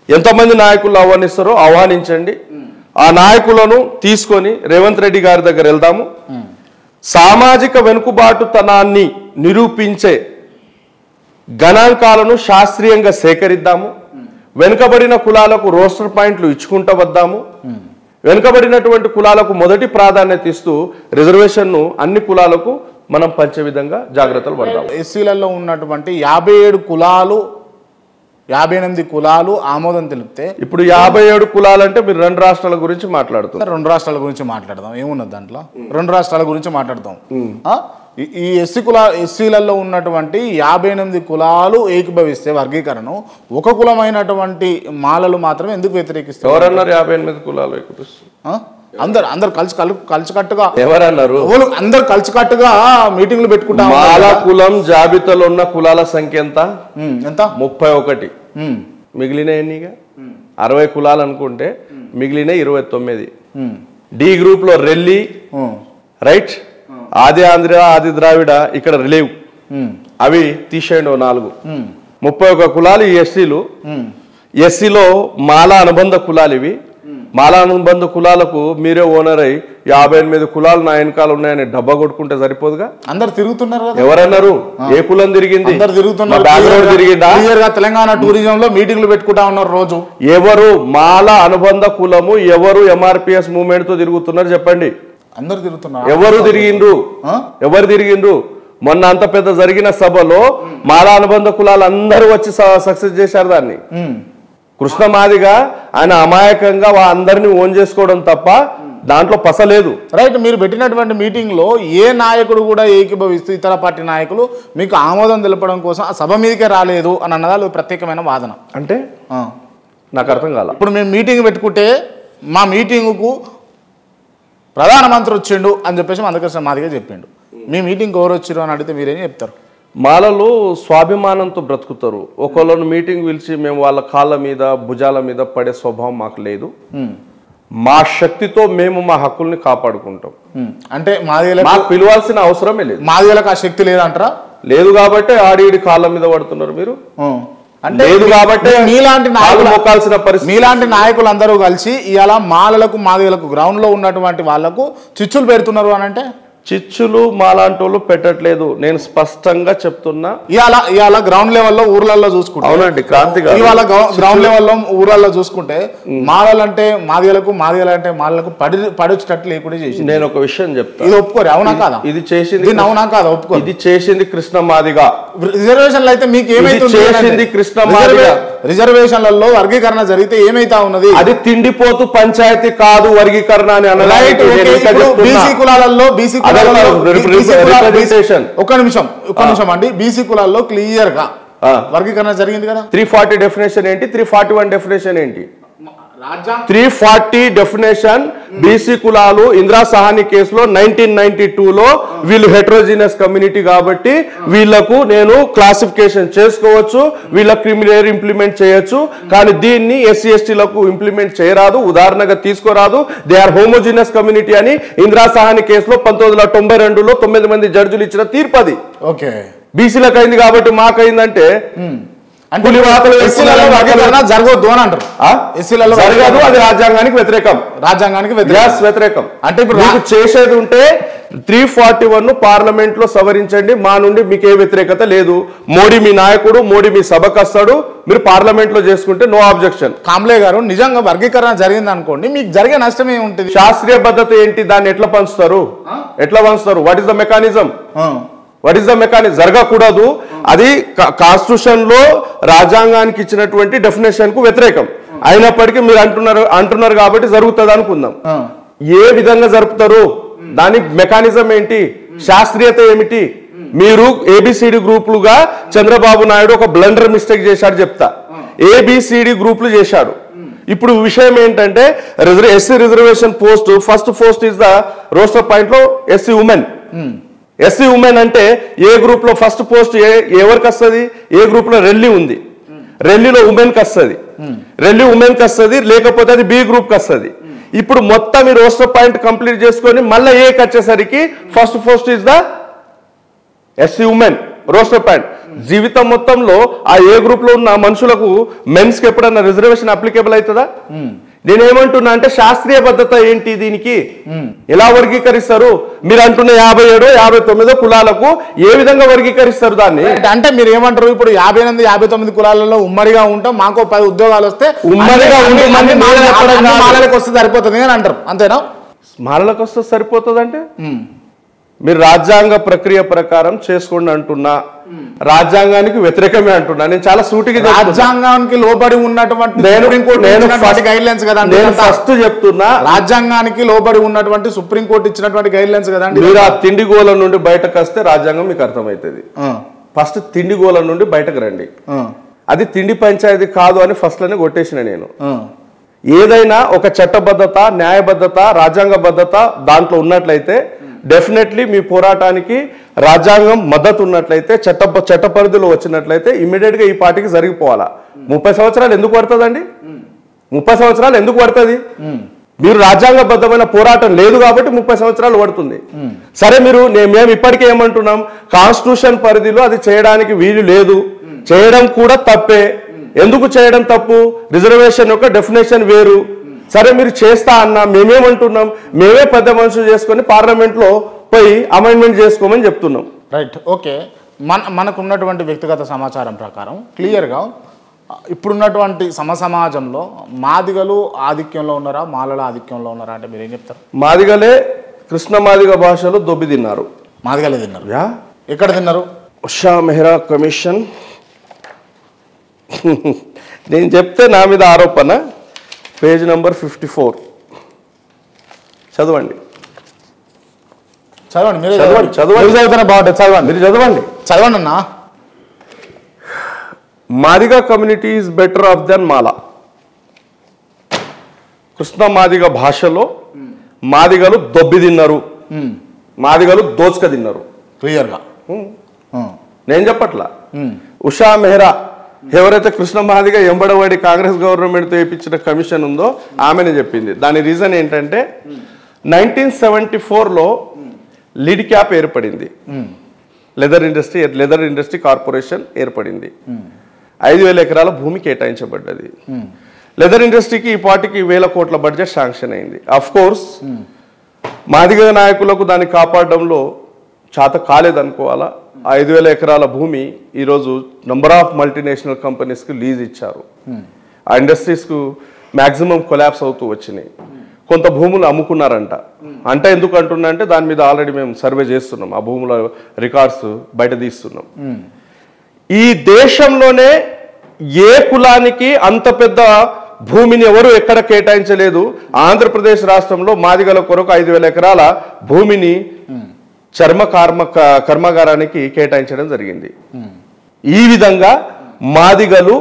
ఎంతమంది నాయకులు ఆహ్వానించండి, ఆ నాయకులను తీసుకొని రేవంత్ రెడ్డి గారి దగ్గర వెళ్దాము. సామాజిక వెనుకబాటుతనాన్ని నిరూపించే గణాంకాలను శాస్త్రీయంగా సేకరిద్దాము. వెనుకబడిన కులాలకు రోస్టర్ పాయింట్లు ఇచ్చుకుంటూ వద్దాము. వెనుకబడినటువంటి కులాలకు మొదటి ప్రాధాన్యత ఇస్తూ రిజర్వేషన్ను అన్ని కులాలకు మనం పంచే విధంగా జాగ్రత్తలు పడదాం. ఎస్సీలలో ఉన్నటువంటి 57 కులాలు 58 కులాలు ఆమోదం తెలిపితే ఇప్పుడు 57 కులాలు అంటే మీరు 2 రాష్ట్రాల గురించి మాట్లాడుతున్నారు. 2 రాష్ట్రాల గురించి మాట్లాడదాం, ఏమున్నది దాంట్లో? 2 రాష్ట్రాల గురించి మాట్లాడదాం. ఈ ఎస్సీలలో ఉన్నటువంటి 58 కులాలు ఏకీభవిస్తే వర్గీకరణ, ఒక కులమైనటువంటి మాలలు మాత్రమే ఎందుకు వ్యతిరేకిస్తారు? ఎవరన్నారు 58 కులాలు ఏకీభవిస్తారు? అందరు కలిసికట్టుగా ఎవరన్నారు? అందరు కలిసికట్టుగా మీటింగ్లు పెట్టుకుంటా. మాల కులం జాబితాలో ఉన్న కులాల సంఖ్య ఎంత? 31. మిగిలిన ఎన్నిగా 60 కులాలు అనుకుంటే మిగిలిన 29. డి గ్రూప్ లో రెల్లి, రైట్, ఆది ఆంధ్ర, ఆది ద్రావిడ ఇక్కడ లేవు, అవి తీసేయండి 4. 31 కులాలు ఈ ఎస్సీలు. ఎస్సీలో మాల అనుబంధ కులాలు ఇవి. మాల అనుబంధ కులాలకు మీరే ఓనర్ అయి 58 కులాలు నా వెనకాల ఉన్నాయని డబ్బా కొట్టుకుంటే సరిపోదుగా? అందరు తిరుగుతున్నారు కదా. ఎవరన్నారు? ఏ కులం తిరిగింది? బ్యాక్గ్రౌండ్ తిరిగిందా? తెలంగాణ టూరిజం లో మీటింగ్లు పెట్టుకుంటా ఉన్నారు రోజు. ఎవరు మాల అనుబంధ కులము, ఎవరు ఎంఆర్పిఎస్ మూవ్మెంట్ తో తిరుగుతున్నారు చెప్పండి? అందరు తిరుగుతున్నారు. ఎవరు తిరిగిండ్రు? మొన్న అంత పెద్ద జరిగిన సభలో మాల అనుబంధ కులాలు అందరూ వచ్చి సక్సెస్ చేశారు దాన్ని. కృష్ణమాదిగా ఆయన అమాయకంగా అందరినీ ఓన్ చేసుకోవడం తప్ప దాంట్లో పసలేదు. రైట్. మీరు పెట్టినటువంటి మీటింగ్ లో ఏ నాయకుడు కూడా ఏకీభవిస్తూ ఇతర పార్టీ నాయకులు మీకు ఆమోదం తెలపడం కోసం ఆ సభ మీదకే రాలేదు అని అన్నదాలు ప్రత్యేకమైన వాదన. అంటే నాకు అర్థం కాల. ఇప్పుడు మేము మీటింగ్ పెట్టుకుంటే మా మీటింగుకు ప్రధానమంత్రి వచ్చిండు అని చెప్పేసి మందకృష్ణ మాదిగా చెప్పిండు. మీ మీటింగ్ ఎవరు వచ్చారు అని అడిగితే మీరేం చెప్తారు? మాలలు స్వాభిమానంతో బ్రతుకుతారు. ఒకళ్ళను మీటింగ్ పిలిచి మేము వాళ్ళ కాళ్ళ మీద భుజాల మీద పడే స్వభావం మాకు లేదు. మా శక్తితో మేము మా హక్కుల్ని కాపాడుకుంటాం. అంటే మాకు పిలవాల్సిన అవసరమే లేదు. మాదిగలకు ఆ శక్తి లేదంటారా? లేదు కాబట్టి ఆడి కాళ్ళ మీద పడుతున్నారు మీరు. అంటే లేదు కాబట్టి మీలాంటి నాయకులు మొక్కాల్సిన పరిస్థితి. మీలాంటి నాయకులు అందరూ కలిసి ఇవాళ మాలలకు మాదిగలకు గ్రౌండ్ లో ఉన్నటువంటి వాళ్లకు చిచ్చులు పెడుతున్నారు అని అంటే చిచ్చులు మాలాంటోళ్ళు పెట్టట్లేదు. నేను స్పష్టంగా చెప్తున్నా. ఇవాళ గ్రౌండ్ లెవెల్లో ఊర్లలో చూసుకుంటే, అవునండి క్రాంతి గారు, ఇవాళ గ్రౌండ్ లెవెల్లో ఊర్లలో చూసుకుంటే మాలలంటే మాదిగలకు, మాదిగలంటే మాలలకు పడొచ్చేటట్లు లేకుండా చేసి నేను ఒక విషయం చెప్తాను. ఇది ఒప్పుకోరు, అవునా కాదా? ఇది చేసింది అవునా కాదా? ఒప్పుకో. ఇది చేసింది కృష్ణ మాదిగా. రిజర్వేషన్లు అయితే మీకు ఏమైతుంది? చేసింది కృష్ణ మాదిగా. రిజర్వేషన్లలో వర్గీకరణ జరిగితే ఏమైతా ఉన్నది? అది తిండిపోతు పంచాయతీ కాదు వర్గీకరణ అని అన్నది. బీసీ కులాలలో ఒక్క నిమిషం అండి, బీసీ కులాల్లో క్లియర్ గా వర్గీకరణ జరిగింది కదా. 340 డెఫినేషన్ ఏంటి, 341 డెఫినేషన్ ఏంటి? 340 డెఫినేషన్ బీసీ కులాలు ఇందిరా సహాని కేసులో 1992లో వీళ్ళు హెట్రోజినస్ కమ్యూనిటీ కాబట్టి వీళ్లకు నేను క్లాసిఫికేషన్ చేసుకోవచ్చు, వీళ్ళ క్రిమినల్ ఇంప్లిమెంట్ చేయొచ్చు. కానీ దీన్ని ఎస్సీ ఎస్టీలకు ఇంప్లిమెంట్ చేయరాదు, ఉదాహరణగా తీసుకోరాదు. దే ఆర్ హోమోజినస్ కమ్యూనిటీ అని ఇందిరా సహాని కేసులో 1992లో 9 మంది జడ్జిలు ఇచ్చిన తీర్పు అది. ఓకే, బీసీలకు అయింది కాబట్టి మాకైందంటే జరగొద్దు అని అంటారు. ఎస్సీలలో జరగదు, అది రాజ్యాంగానికి వ్యతిరేకం. వ్యతిరేకం అంటే ఇప్పుడు మీకు చేసేది ఉంటే 341 పార్లమెంట్ లో సవరించండి. మా నుండి మీకు ఏ వ్యతిరేకత లేదు. మోడీ మీ నాయకుడు, మోడీ మీ సభకు వస్తాడు, మీరు పార్లమెంట్ లో చేసుకుంటే నో ఆబ్జెక్షన్. కాంబ్లే గారు, నిజంగా వర్గీకరణ జరిగింది అనుకోండి, మీకు జరిగే నష్టం ఏముంటుంది? శాస్త్రీయ పద్ధత ఏంటి? దాన్ని ఎట్లా పంచుతారు? What is the mechanism? జరగకూడదు. అది కాన్స్టిట్యూషన్ లో రాజ్యాంగానికి ఇచ్చినటువంటి డెఫినేషన్ కు వ్యతిరేకం. అయినప్పటికీ మీరు అంటున్నారు కాబట్టి జరుగుతుంది అనుకుందాం. ఏ విధంగా జరుపుతారు? దాని మెకానిజం ఏంటి? శాస్త్రీయత ఏమిటి? మీరు ఏబిసిడి గ్రూపులుగా చంద్రబాబు నాయుడు ఒక బ్లండర్ మిస్టేక్ చేశాడు చెప్తా. ఏబిసిడి గ్రూపులు చేశాడు. ఇప్పుడు విషయం ఏంటంటే SC reservation post, first post is the roster point లో ఎస్సీ ఉమెన్. ఎస్సీ ఉమెన్ అంటే ఏ గ్రూప్ లో ఫస్ట్ పోస్ట్ ఎవరికి వస్తుంది? ఏ గ్రూప్ లో రెల్లి ఉంది, రెల్లిలో ఉమెన్ కి వస్తుంది, రెల్లి ఉమెన్ కి వస్తుంది, లేకపోతే అది బి గ్రూప్ కి వస్తుంది. ఇప్పుడు మొత్తం ఈ రోస్టర్ పాయింట్ కంప్లీట్ చేసుకొని మళ్ళీ ఏకి వచ్చేసరికి first post is the SC women roster point. జీవితం మొత్తంలో ఆ ఏ గ్రూప్ లో ఉన్న మనుషులకు మెన్స్ కి ఎప్పుడన్నా రిజర్వేషన్ అప్లికేబుల్ అవుతుందా? నేనేమంటున్నా అంటే శాస్త్రీయ పద్ధత ఏంటి? దీనికి ఎలా వర్గీకరిస్తారు? మీరు అంటున్న 57, 59 కులాలకు ఏ విధంగా వర్గీకరిస్తారు దాన్ని? అంటే మీరు ఏమంటారు? ఇప్పుడు 58, 59 కులాలలో ఉమ్మడిగా ఉంటాం, మాకు 10 ఉద్యోగాలు వస్తే ఉమ్మడిగా మాలలకు వస్తే సరిపోతుంది అని అంటారు, అంతేనా? మాలలకు వస్తే సరిపోతుంది అంటే మీరు రాజ్యాంగ ప్రక్రియ ప్రకారం చేసుకోండి అంటున్నా, రాజ్యాంగానికి వ్యతిరేకమే అంటున్నా. నేను చాలా సూటిగా రాజ్యాంగానికి లోబడి ఉన్నటువంటి గైడ్లైన్స్ కదా నేను ఫస్ట్ చెప్తున్నా. రాజ్యాంగానికి లోబడి ఉన్నటువంటి సుప్రీంకోర్టు ఇచ్చినటువంటి గైడ్లైన్స్ కదండి. మీరు ఆ తిండిగోళం నుండి బయటకు వస్తే రాజ్యాంగం మీకు అర్థమవుతుంది. ఫస్ట్ తిండిగోళం నుండి బయటకు రండి. అది తిండి పంచాయతీ కాదు అని ఫస్ట్ లోనే కొట్టేసిన నేను. ఏదైనా ఒక చట్టబద్ధత, న్యాయబద్ధత, రాజ్యాంగబద్ధత దాంట్లో ఉన్నట్లయితే డెఫినెట్లీ మీ పోరాటానికి రాజ్యాంగం మద్దతు ఉన్నట్లయితే, చట్ట పరిధిలో వచ్చినట్లయితే ఇమ్మీడియట్ గా ఈ పార్టీకి జరిగిపోవాలా. 30 సంవత్సరాలు ఎందుకు పడుతుందండి? 30 సంవత్సరాలు ఎందుకు పడుతుంది? మీరు రాజ్యాంగబద్ధమైన పోరాటం లేదు కాబట్టి 30 సంవత్సరాలు పడుతుంది. సరే మేము ఇప్పటికే ఏమంటున్నాం, కాన్స్టిట్యూషన్ పరిధిలో అది చేయడానికి వీలు లేదు, చేయడం కూడా తప్పే. ఎందుకు చేయడం తప్పు? రిజర్వేషన్ యొక్క డెఫినేషన్ వేరు. సరే మీరు చేస్తా అన్నా మేమేమంటున్నాం, మేమే పెద్ద మనుషులు చేసుకొని పార్లమెంట్లో పోయి అమెండ్మెంట్ చేసుకోమని చెప్తున్నాం. Right, okay. మనకున్నటువంటి వ్యక్తిగత సమాచారం ప్రకారం క్లియర్గా ఇప్పుడున్నటువంటి సమాజంలో మాదిగలు ఆధిక్యంలో ఉన్నారా, మాలల ఆధిక్యంలో ఉన్నారా అంటే మీరు ఏం చెప్తారు? మాదిగలే కృష్ణ మాదిగ భాషలో దొబ్బి తిన్నారు. మాదిగలే తిన్నారు. ఎక్కడ తిన్నారు? ఉషా మెహ్రా కమిషన్ నేను చెప్తే నా మీద ఆరోపణ. పేజ్ నంబర్ 54 చదవండి. చదవండి బాగుంటుంది. మీరు చదవండి అన్నా. Madiga community is better off then Mala. Krishna Madiga భాషలో మాదిగలు దొబ్బి తిన్నారు, మాదిగలు దోచుక తిన్నారు. క్లియర్గా నేను చెప్పట్లా. ఉషా మెహ్రా ఎవరైతే కృష్ణ మాదిగ ఎంబడబడి కాంగ్రెస్ గవర్నమెంట్తో వేయించిన కమిషన్ ఉందో ఆమెనే చెప్పింది. దాని రీజన్ ఏంటంటే 1974లో లిడ్ క్యాప్ ఏర్పడింది, లెదర్ ఇండస్ట్రీ కార్పొరేషన్ ఏర్పడింది. 5,000 ఎకరాల భూమి కేటాయించబడ్డది. లెదర్ ఇండస్ట్రీకి ఈ పార్టీకి 1,000 కోట్ల బడ్జెట్ శాంక్షన్ అయింది. అఫ్ కోర్స్ మాదిగ నాయకులకు దాన్ని కాపాడడంలో చేత కాలేదనుకోవాలా. 5,000 ఎకరాల భూమి ఈరోజు నంబర్ ఆఫ్ మల్టీనేషనల్ కంపెనీస్కి లీజ్ ఇచ్చారు. ఆ ఇండస్ట్రీస్కు మ్యాక్సిమం కొలాప్స్ అవుతూ వచ్చినాయి. కొంత భూములు అమ్ముకున్నారంట. అంటే ఎందుకు అంటున్నా అంటే దాని మీద ఆల్రెడీ మేము సర్వే చేస్తున్నాం, ఆ భూముల రికార్డ్స్ బయట తీస్తున్నాం. ఈ దేశంలోనే ఏ కులానికి అంత పెద్ద భూమిని ఎవరు ఎక్కడ కేటాయించలేదు. ఆంధ్రప్రదేశ్ రాష్ట్రంలో మాదిగల కొరకు 5,000 ఎకరాల భూమిని కర్మాగారానికి కేటాయించడం జరిగింది. ఈ విధంగా మాదిగలు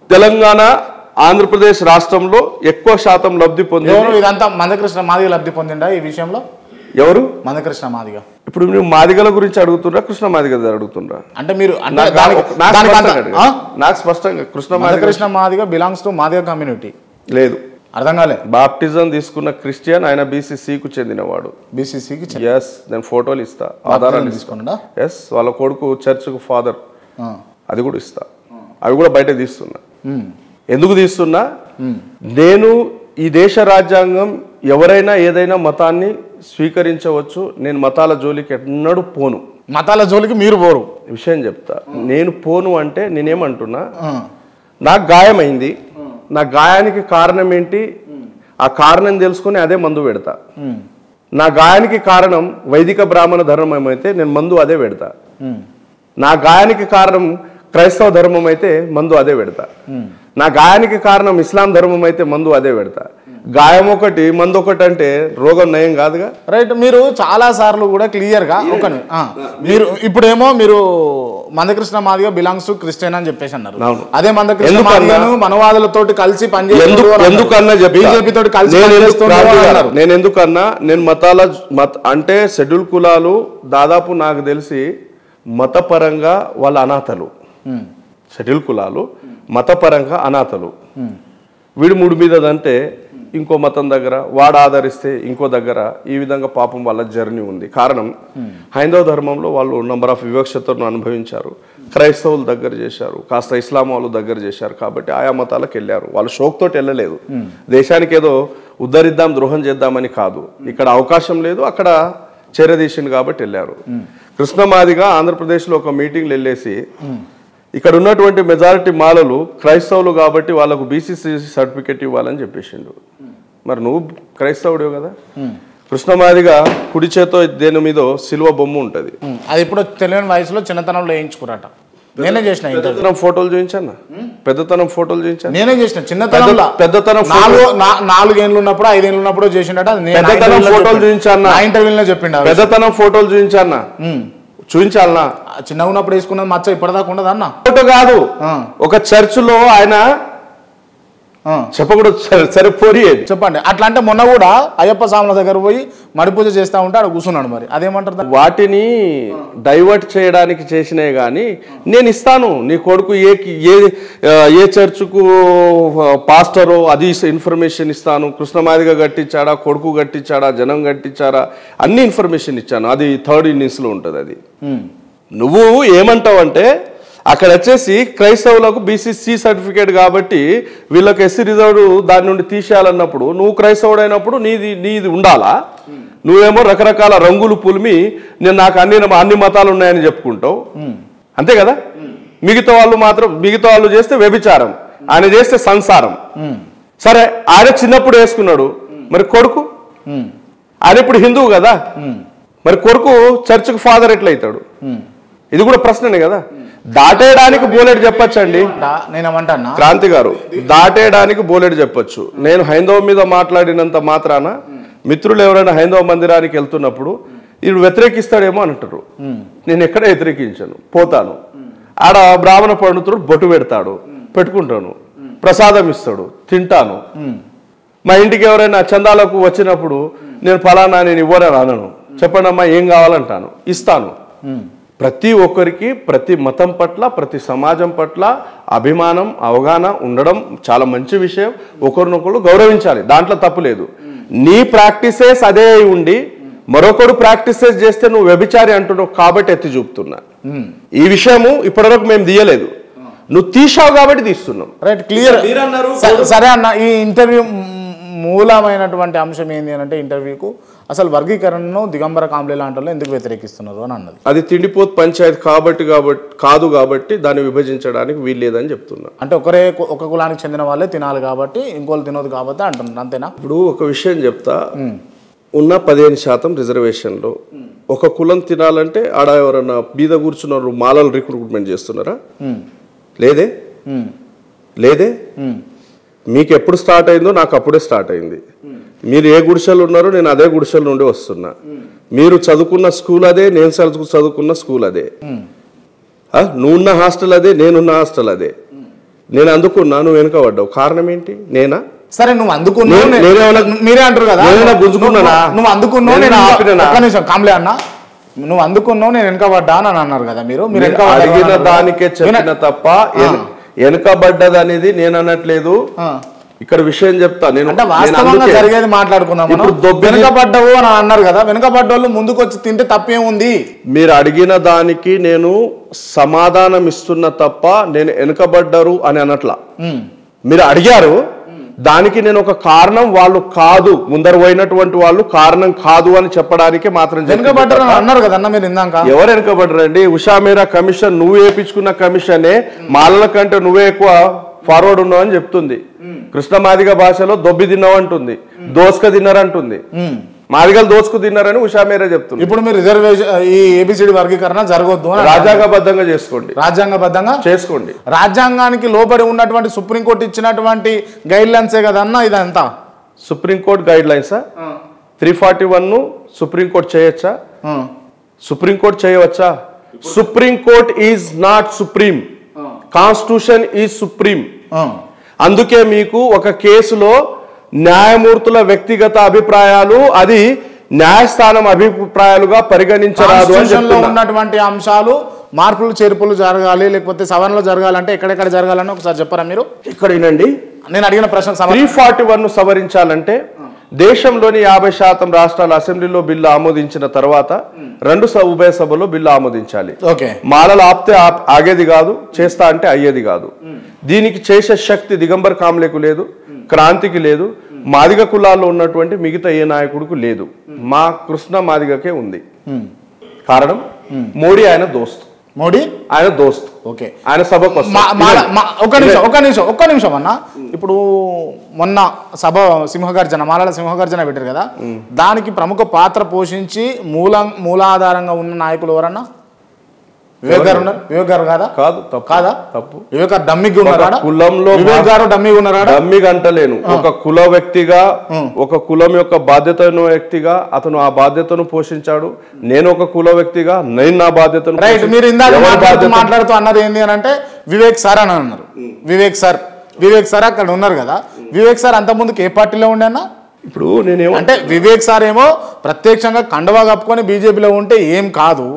తెలంగాణ ఆంధ్రప్రదేశ్ రాష్ట్రంలో ఎక్కువ శాతం లబ్ధి పొందారు. ఇదంతా మందకృష్ణ మాదిగ లబ్ధి పొందిండా ఈ విషయంలో? ఎవరు? మందకృష్ణ మాదిగ. ఇప్పుడు మీరు మాదిగల గురించి అడుగుతుండ్రా, కృష్ణ మాదిగ అడుగుతుండ్రా? అంటే మీరు నాకు స్పష్టంగా Krishna Madiga belongs to Madiga community లేదు, అర్థం కాలే. బాప్టిజం తీసుకున్న క్రిస్టియన్, ఆయన బీసీసీకి చెందినవాడు. బీసీసీకి ఎస్, నేను ఫోటోలు ఇస్తా, ఆధారాలు తీసుకున్నా. ఎస్, వాళ్ళ కొడుకు చర్చ్కు ఫాదర్, అది కూడా ఇస్తా. అవి కూడా బయట తీస్తున్నా. ఎందుకు తీస్తున్నా? నేను ఈ దేశ రాజ్యాంగం ఎవరైనా ఏదైనా మతాన్ని స్వీకరించవచ్చు, నేను మతాల జోలికి ఎన్నడూ పోను. మతాల జోలికి మీరు పోరు? విషయం చెప్తా. నేను పోను అంటే నేనేమంటున్నా, నాకు గాయమైంది, నా గాయానికి కారణం ఏంటి, ఆ కారణం తెలుసుకొని అదే మందు పెడతా. నా గాయానికి కారణం వైదిక బ్రాహ్మణ ధర్మం అయితే నేను మందు అదే పెడతా. నా గాయానికి కారణం క్రైస్తవ ధర్మం అయితే మందు అదే పెడతా. నా గాయానికి కారణం ఇస్లాం ధర్మం అయితే మందు అదే పెడతా. గాయం ఒకటి మందు అంటే రోగం నయం కాదుగా. రైట్. మీరు చాలా సార్లు కూడా క్లియర్గా మీరు ఇప్పుడేమో మీరు Mandakrishna Madiga belongs to Christian అని చెప్పేసి అన్నారు. అదే మందకృష్ణ మాదిగను మనవాదులతో కలిసి బీజేపీతో కలిసి నేను ఎందుకన్నా, నేను అంటే షెడ్యూల్ కులాలు దాదాపు నాకు తెలిసి మతపరంగా వాళ్ళ అనాథలు. షెడ్యూల్ కులాలు మతపరంగా అనాథలు. వీడు 3 మీదదంటే ఇంకో మతం దగ్గర, వాడు ఆదరిస్తే ఇంకో దగ్గర, ఈ విధంగా పాపం వాళ్ళ జర్నీ ఉంది. కారణం హైందవ ధర్మంలో వాళ్ళు నంబర్ ఆఫ్ వివక్షతను అనుభవించారు, క్రైస్తవులు దగ్గర చేశారు, కాస్త ఇస్లాం వాళ్ళు దగ్గర చేశారు. కాబట్టి ఆయా మతాలకు వెళ్ళారు. వాళ్ళు షోక్తోటి వెళ్ళలేదు. దేశానికి ఏదో ఉద్ధరిద్దాం, ద్రోహం చేద్దామని కాదు. ఇక్కడ అవకాశం లేదు, అక్కడ చేరదీసిండు కాబట్టి వెళ్ళారు. కృష్ణమాదిగా ఆంధ్రప్రదేశ్లో ఒక మీటింగ్లు వెళ్ళేసి ఇక్కడ ఉన్నటువంటి మెజారిటీ మాలలు క్రైస్తవులు కాబట్టి వాళ్ళకు బీసీసీ సర్టిఫికెట్ ఇవ్వాలని చెప్పేసిండు. మరి నువ్వు క్రైస్తవుడు కదా. కృష్ణమాదిగా కుడి చేతో దేని మీద సిలువ బొమ్మ ఉంటుంది. అది ఇప్పుడు తెలియని వయసులో చిన్నతనంలో వేయించుకురాట. నేనే చేసిన పెద్దతనం ఫోటోలు చూపించాను, పెద్దతనం ఫోటోలు చూపించాను. నేనే చేసిన చిన్నతనంలో. పెద్దతనం 4 ఏళ్ళు ఉన్నప్పుడు 5 ఏళ్ళు ఉన్నప్పుడు చేసిండట. పెద్దతనం ఫోటోలు చూపించాను, ఇంటర్వ్యూలో చెప్పిండ. పెద్దతనం ఫోటోలు చూపించానా, చూపించాలనా? చిన్నగా ఉన్నప్పుడు వేసుకున్నది మచ్చ ఇప్పటిదాకా ఉండదు అన్న. ఫోటో కాదు, ఒక చర్చ్ లో ఆయన చెప్పకూడదు, సరే పోరియేది చెప్పండి. అట్లా అంటే మొన్న కూడా అయ్యప్ప స్వాముల దగ్గర పోయి మడి పూజ చేస్తా ఉంటే ఆడ కూర్చున్నాడు. మరి అదేమంటారు? వాటిని డైవర్ట్ చేయడానికి చేసినాయి కానీ నేను ఇస్తాను నీ కొడుకు ఏ చర్చుకు పాస్టరో అది ఇన్ఫర్మేషన్ ఇస్తాను, కృష్ణమాదిగా కట్టించాడా, కొడుకు కట్టించాడా, జనం కట్టించారా, అన్ని ఇన్ఫర్మేషన్ ఇచ్చాను. అది 3rd innings లో ఉంటుంది. అది నువ్వు ఏమంటావంటే అక్కడ వచ్చేసి క్రైస్తవులకు బీసీసీ సర్టిఫికేట్ కాబట్టి వీళ్ళకి ఎస్సీ రిజర్వ్ దాని నుండి తీసేయాలన్నప్పుడు నువ్వు క్రైస్తవుడు అయినప్పుడు నీది ఉండాలా? నువ్వేమో రకరకాల రంగులు పులిమి నాకు అన్ని మతాలు ఉన్నాయని చెప్పుకుంటావు, అంతే కదా. మిగతా వాళ్ళు చేస్తే వ్యభిచారం, ఆయన చేస్తే సంసారం. సరే ఆయన చిన్నప్పుడు వేసుకున్నాడు, మరి కొడుకు ఆయన ఇప్పుడు హిందువు కదా, మరి కొడుకు చర్చికి ఫాదర్ ఎట్లయితాడు? ఇది కూడా ప్రశ్ననే కదా. దాటేయడానికి బోలెడు చెప్పొచ్చండి. నేనేమంటాను క్రాంతి గారు, దాటేయడానికి బోలెడు చెప్పొచ్చు. నేను హైందవ మీద మాట్లాడినంత మాత్రాన మిత్రులు ఎవరైనా హైందవ మందిరానికి వెళ్తున్నప్పుడు వీడు వ్యతిరేకిస్తాడేమో అంటారు. నేను ఎక్కడ వ్యతిరేకించాను, పోతాను. ఆడ బ్రాహ్మణ పండితుడు బొట్టు పెడతాడు, పెట్టుకుంటాను, ప్రసాదం ఇస్తాడు, తింటాను. మా ఇంటికి ఎవరైనా చందాలకు వచ్చినప్పుడు నేను ఫలానా నేను ఇవ్వనని అనను, చెప్పండి అమ్మా ఏం కావాలంటాను, ఇస్తాను. ప్రతి ఒక్కరికి ప్రతి మతం పట్ల ప్రతి సమాజం పట్ల అభిమానం అవగాహన ఉండడం చాలా మంచి విషయం. ఒకరినొకరు గౌరవించాలి, దాంట్లో తప్పు లేదు. నీ ప్రాక్టీసెస్ అదే ఉండి మరొకరు ప్రాక్టీసెస్ చేస్తే నువ్వు వ్యభిచారి అంటున్నావు కాబట్టి ఎత్తి చూపుతున్నా. ఈ విషయము ఇప్పటివరకు మేము తీయలేదు, నువ్వు తీసావు కాబట్టి తీస్తున్నాం. Right, clear. సరే అన్న, ఈ ఇంటర్వ్యూ మూలమైనటువంటి అంశం ఏంటి అని అంటే ఇంటర్వ్యూకు అసలు వర్గీకరణను దిగంబర కాంబ్లే లాంటి వాళ్ళు ఎందుకు వ్యతిరేకిస్తున్నారు అని అన్నది. అది తిండిపోతు పంచాయతీ కాదు కాబట్టి దాన్ని విభజించడానికి వీల్లేదని చెప్తున్నా. అంటే ఒక కులానికి చెందిన వాళ్ళే తినాలి కాబట్టి ఇంకోళ్ళు తినదు కాబట్టి అంటున్నారు, అంతేనా? ఇప్పుడు ఒక విషయం చెప్తా, ఉన్న 15% రిజర్వేషన్లో ఒక కులం తినాలంటే ఆడ ఎవరన్నా బీద కూర్చున్నారు మాలలు రిక్రూట్మెంట్ చేస్తున్నారా? లేదే. మీకు ఎప్పుడు స్టార్ట్ అయిందో నాకు అప్పుడే స్టార్ట్ అయింది. మీరు ఏ గుడిసెలు ఉన్నారో నేను అదే గుడిసెల నుండి వస్తున్నా. మీరు చదువుకున్న స్కూల్ అదే, నేను చదువుకున్న స్కూల్ అదే. నువ్వున్న హాస్టల్ అదే, నేనున్న హాస్టల్ అదే. నేను అందుకున్నా, నువ్వు వెనుకబడ్డావు. కారణం ఏంటి? నేనా? సరే, నువ్వు అందుకున్నావు, మీరే అంటారు కదా, గుంజుకున్నానా? నువ్వు అందుకున్నావు, నేను ఆపిన కాంబ్లే అన్న, నువ్వు అందుకున్నావు, నేను వెనకబడ్డా అని అన్నారు కదా మీరు. అడిగిన దానికే చెప్పిన తప్ప వెనుకబడ్డది అనేది నేను అనట్లేదు. ఇక్కడ విషయం చెప్తా, నేను జరిగేది మాట్లాడుకున్నాం. వెనుకబడ్డవు అని అన్నారు కదా, వెనుకబడ్డోళ్ళు ముందుకు వచ్చి తింటే తప్పేముంది? మీరు అడిగిన దానికి నేను సమాధానం ఇస్తున్నా తప్ప నేను వెనుకబడ్డారు అని అనట్లా. మీరు అడిగారు, దానికి నేను ఒక కారణం వాళ్ళు కాదు, ముందర పోయినటువంటి వాళ్ళు కారణం కాదు అని చెప్పడానికి మాత్రం వెనుకబడ్డారు అన్నారు కదన్న మీరు ఇందాక. ఎవరు వెనుకబడ్డారండి? ఉషా మీరా కమిషన్ నువ్వు వేయించుకున్న కమిషనే మాలల కంటే నువ్వే ఎక్కువ ఫార్వర్డ్ ఉన్నావు అని చెప్తుంది. కృష్ణ మాదిగ భాషలో దొబ్బి తిన్నావు అంటుంది, దోసుక తిన్నారంటుంది. మాదిగలు దోసుకు తిన్నారని ఉషా మీరా చెప్తుంది. ఇప్పుడు మీరు రిజర్వేషన్ ఈ ఏబిసిడి వర్గీకరణ జరగొద్దు అని రాజ్యాంగబద్ధంగా చేసుకోండి, రాజ్యాంగబద్ధంగా చేసుకోండి. రాజ్యాంగానికి లోబడి ఉన్నటువంటి సుప్రీంకోర్టు ఇచ్చినటువంటి గైడ్ లైన్సే కదన్నా ఇదంతా. సుప్రీంకోర్టు గైడ్ లైన్సా? 341 సుప్రీంకోర్టు చేయొచ్చా? సుప్రీంకోర్టు చేయవచ్చా? Supreme court is not supreme, constitution is supreme. అందుకే మీకు ఒక కేసులో న్యాయమూర్తుల వ్యక్తిగత అభిప్రాయాలు అది న్యాయస్థానం అభిప్రాయాలుగా పరిగణించరాదు. ఉన్నటువంటి అంశాలు మార్పులు చేర్పులు జరగాలి, లేకపోతే సవరణలు జరగాలంటే ఎక్కడెక్కడ జరగాలని ఒకసారి చెప్పరా మీరు? ఇక్కడ వినండి, నేను అడిగిన ప్రశ్న 341 సవరించాలంటే దేశంలోని 50% రాష్ట్రాల అసెంబ్లీలో బిల్లు ఆమోదించిన తర్వాత 2 ఉభయ సభలో బిల్లు ఆమోదించాలి. మాలలు ఆపితే ఆగేది కాదు, చేస్తా అంటే అయ్యేది కాదు. దీనికి చేసే శక్తి దిగంబర్ కాంబ్లేకు లేదు, క్రాంతికి లేదు, మాదిగ కులాల్లో ఉన్నటువంటి మిగతా ఏ నాయకుడికి లేదు. మా కృష్ణ మాదిగకే ఉంది. కారణం మోడీ ఆయన దోస్త్, ఆయన దోస్త్. ఓకే, ఆయన సభకు ఒక్క నిమిషం అన్న. ఇప్పుడు మొన్న సభ సింహగర్జన, మాలల సింహగర్జన పెట్టారు కదా, దానికి ప్రముఖ పాత్ర పోషించి మూలాధారంగా ఉన్న నాయకులు ఎవరన్నా? వివేక్ గారు ఉన్నారు. వివేక్ గారు కాదా? కాదా? తప్పు. వివేక్ గారు డమ్మిగా ఉన్నారా? కులంలో వివేక్ గారు డమ్మిగా ఉన్నారా? డమ్మిగా అంటలేను. ఒక కుల వ్యక్తిగా, ఒక కులం యొక్క బాధ్యత ఉన్న వ్యక్తిగా అతను ఆ బాధ్యతను పోషించాడు. నేను ఒక కుల వ్యక్తిగా నేను నా బాధ్యతను. రైట్. మీరు ఇందాక మాట్లాడుతూ అన్నది ఏంటి అని అంటే వివేక్ సార్ అని అన్నారు. వివేక్ సార్ వివేక్ సార్ అక్కడ ఉన్నారు కదా, వివేక్ సార్ అంత ముందుకు ఏ పార్టీలో ఉండే అన్న? ఇప్పుడు నేనేమో అంటే వివేక్ సార్ ఏమో ప్రత్యక్షంగా కండువా కప్పుకొని బీజేపీలో ఉంటే ఏం కాదు,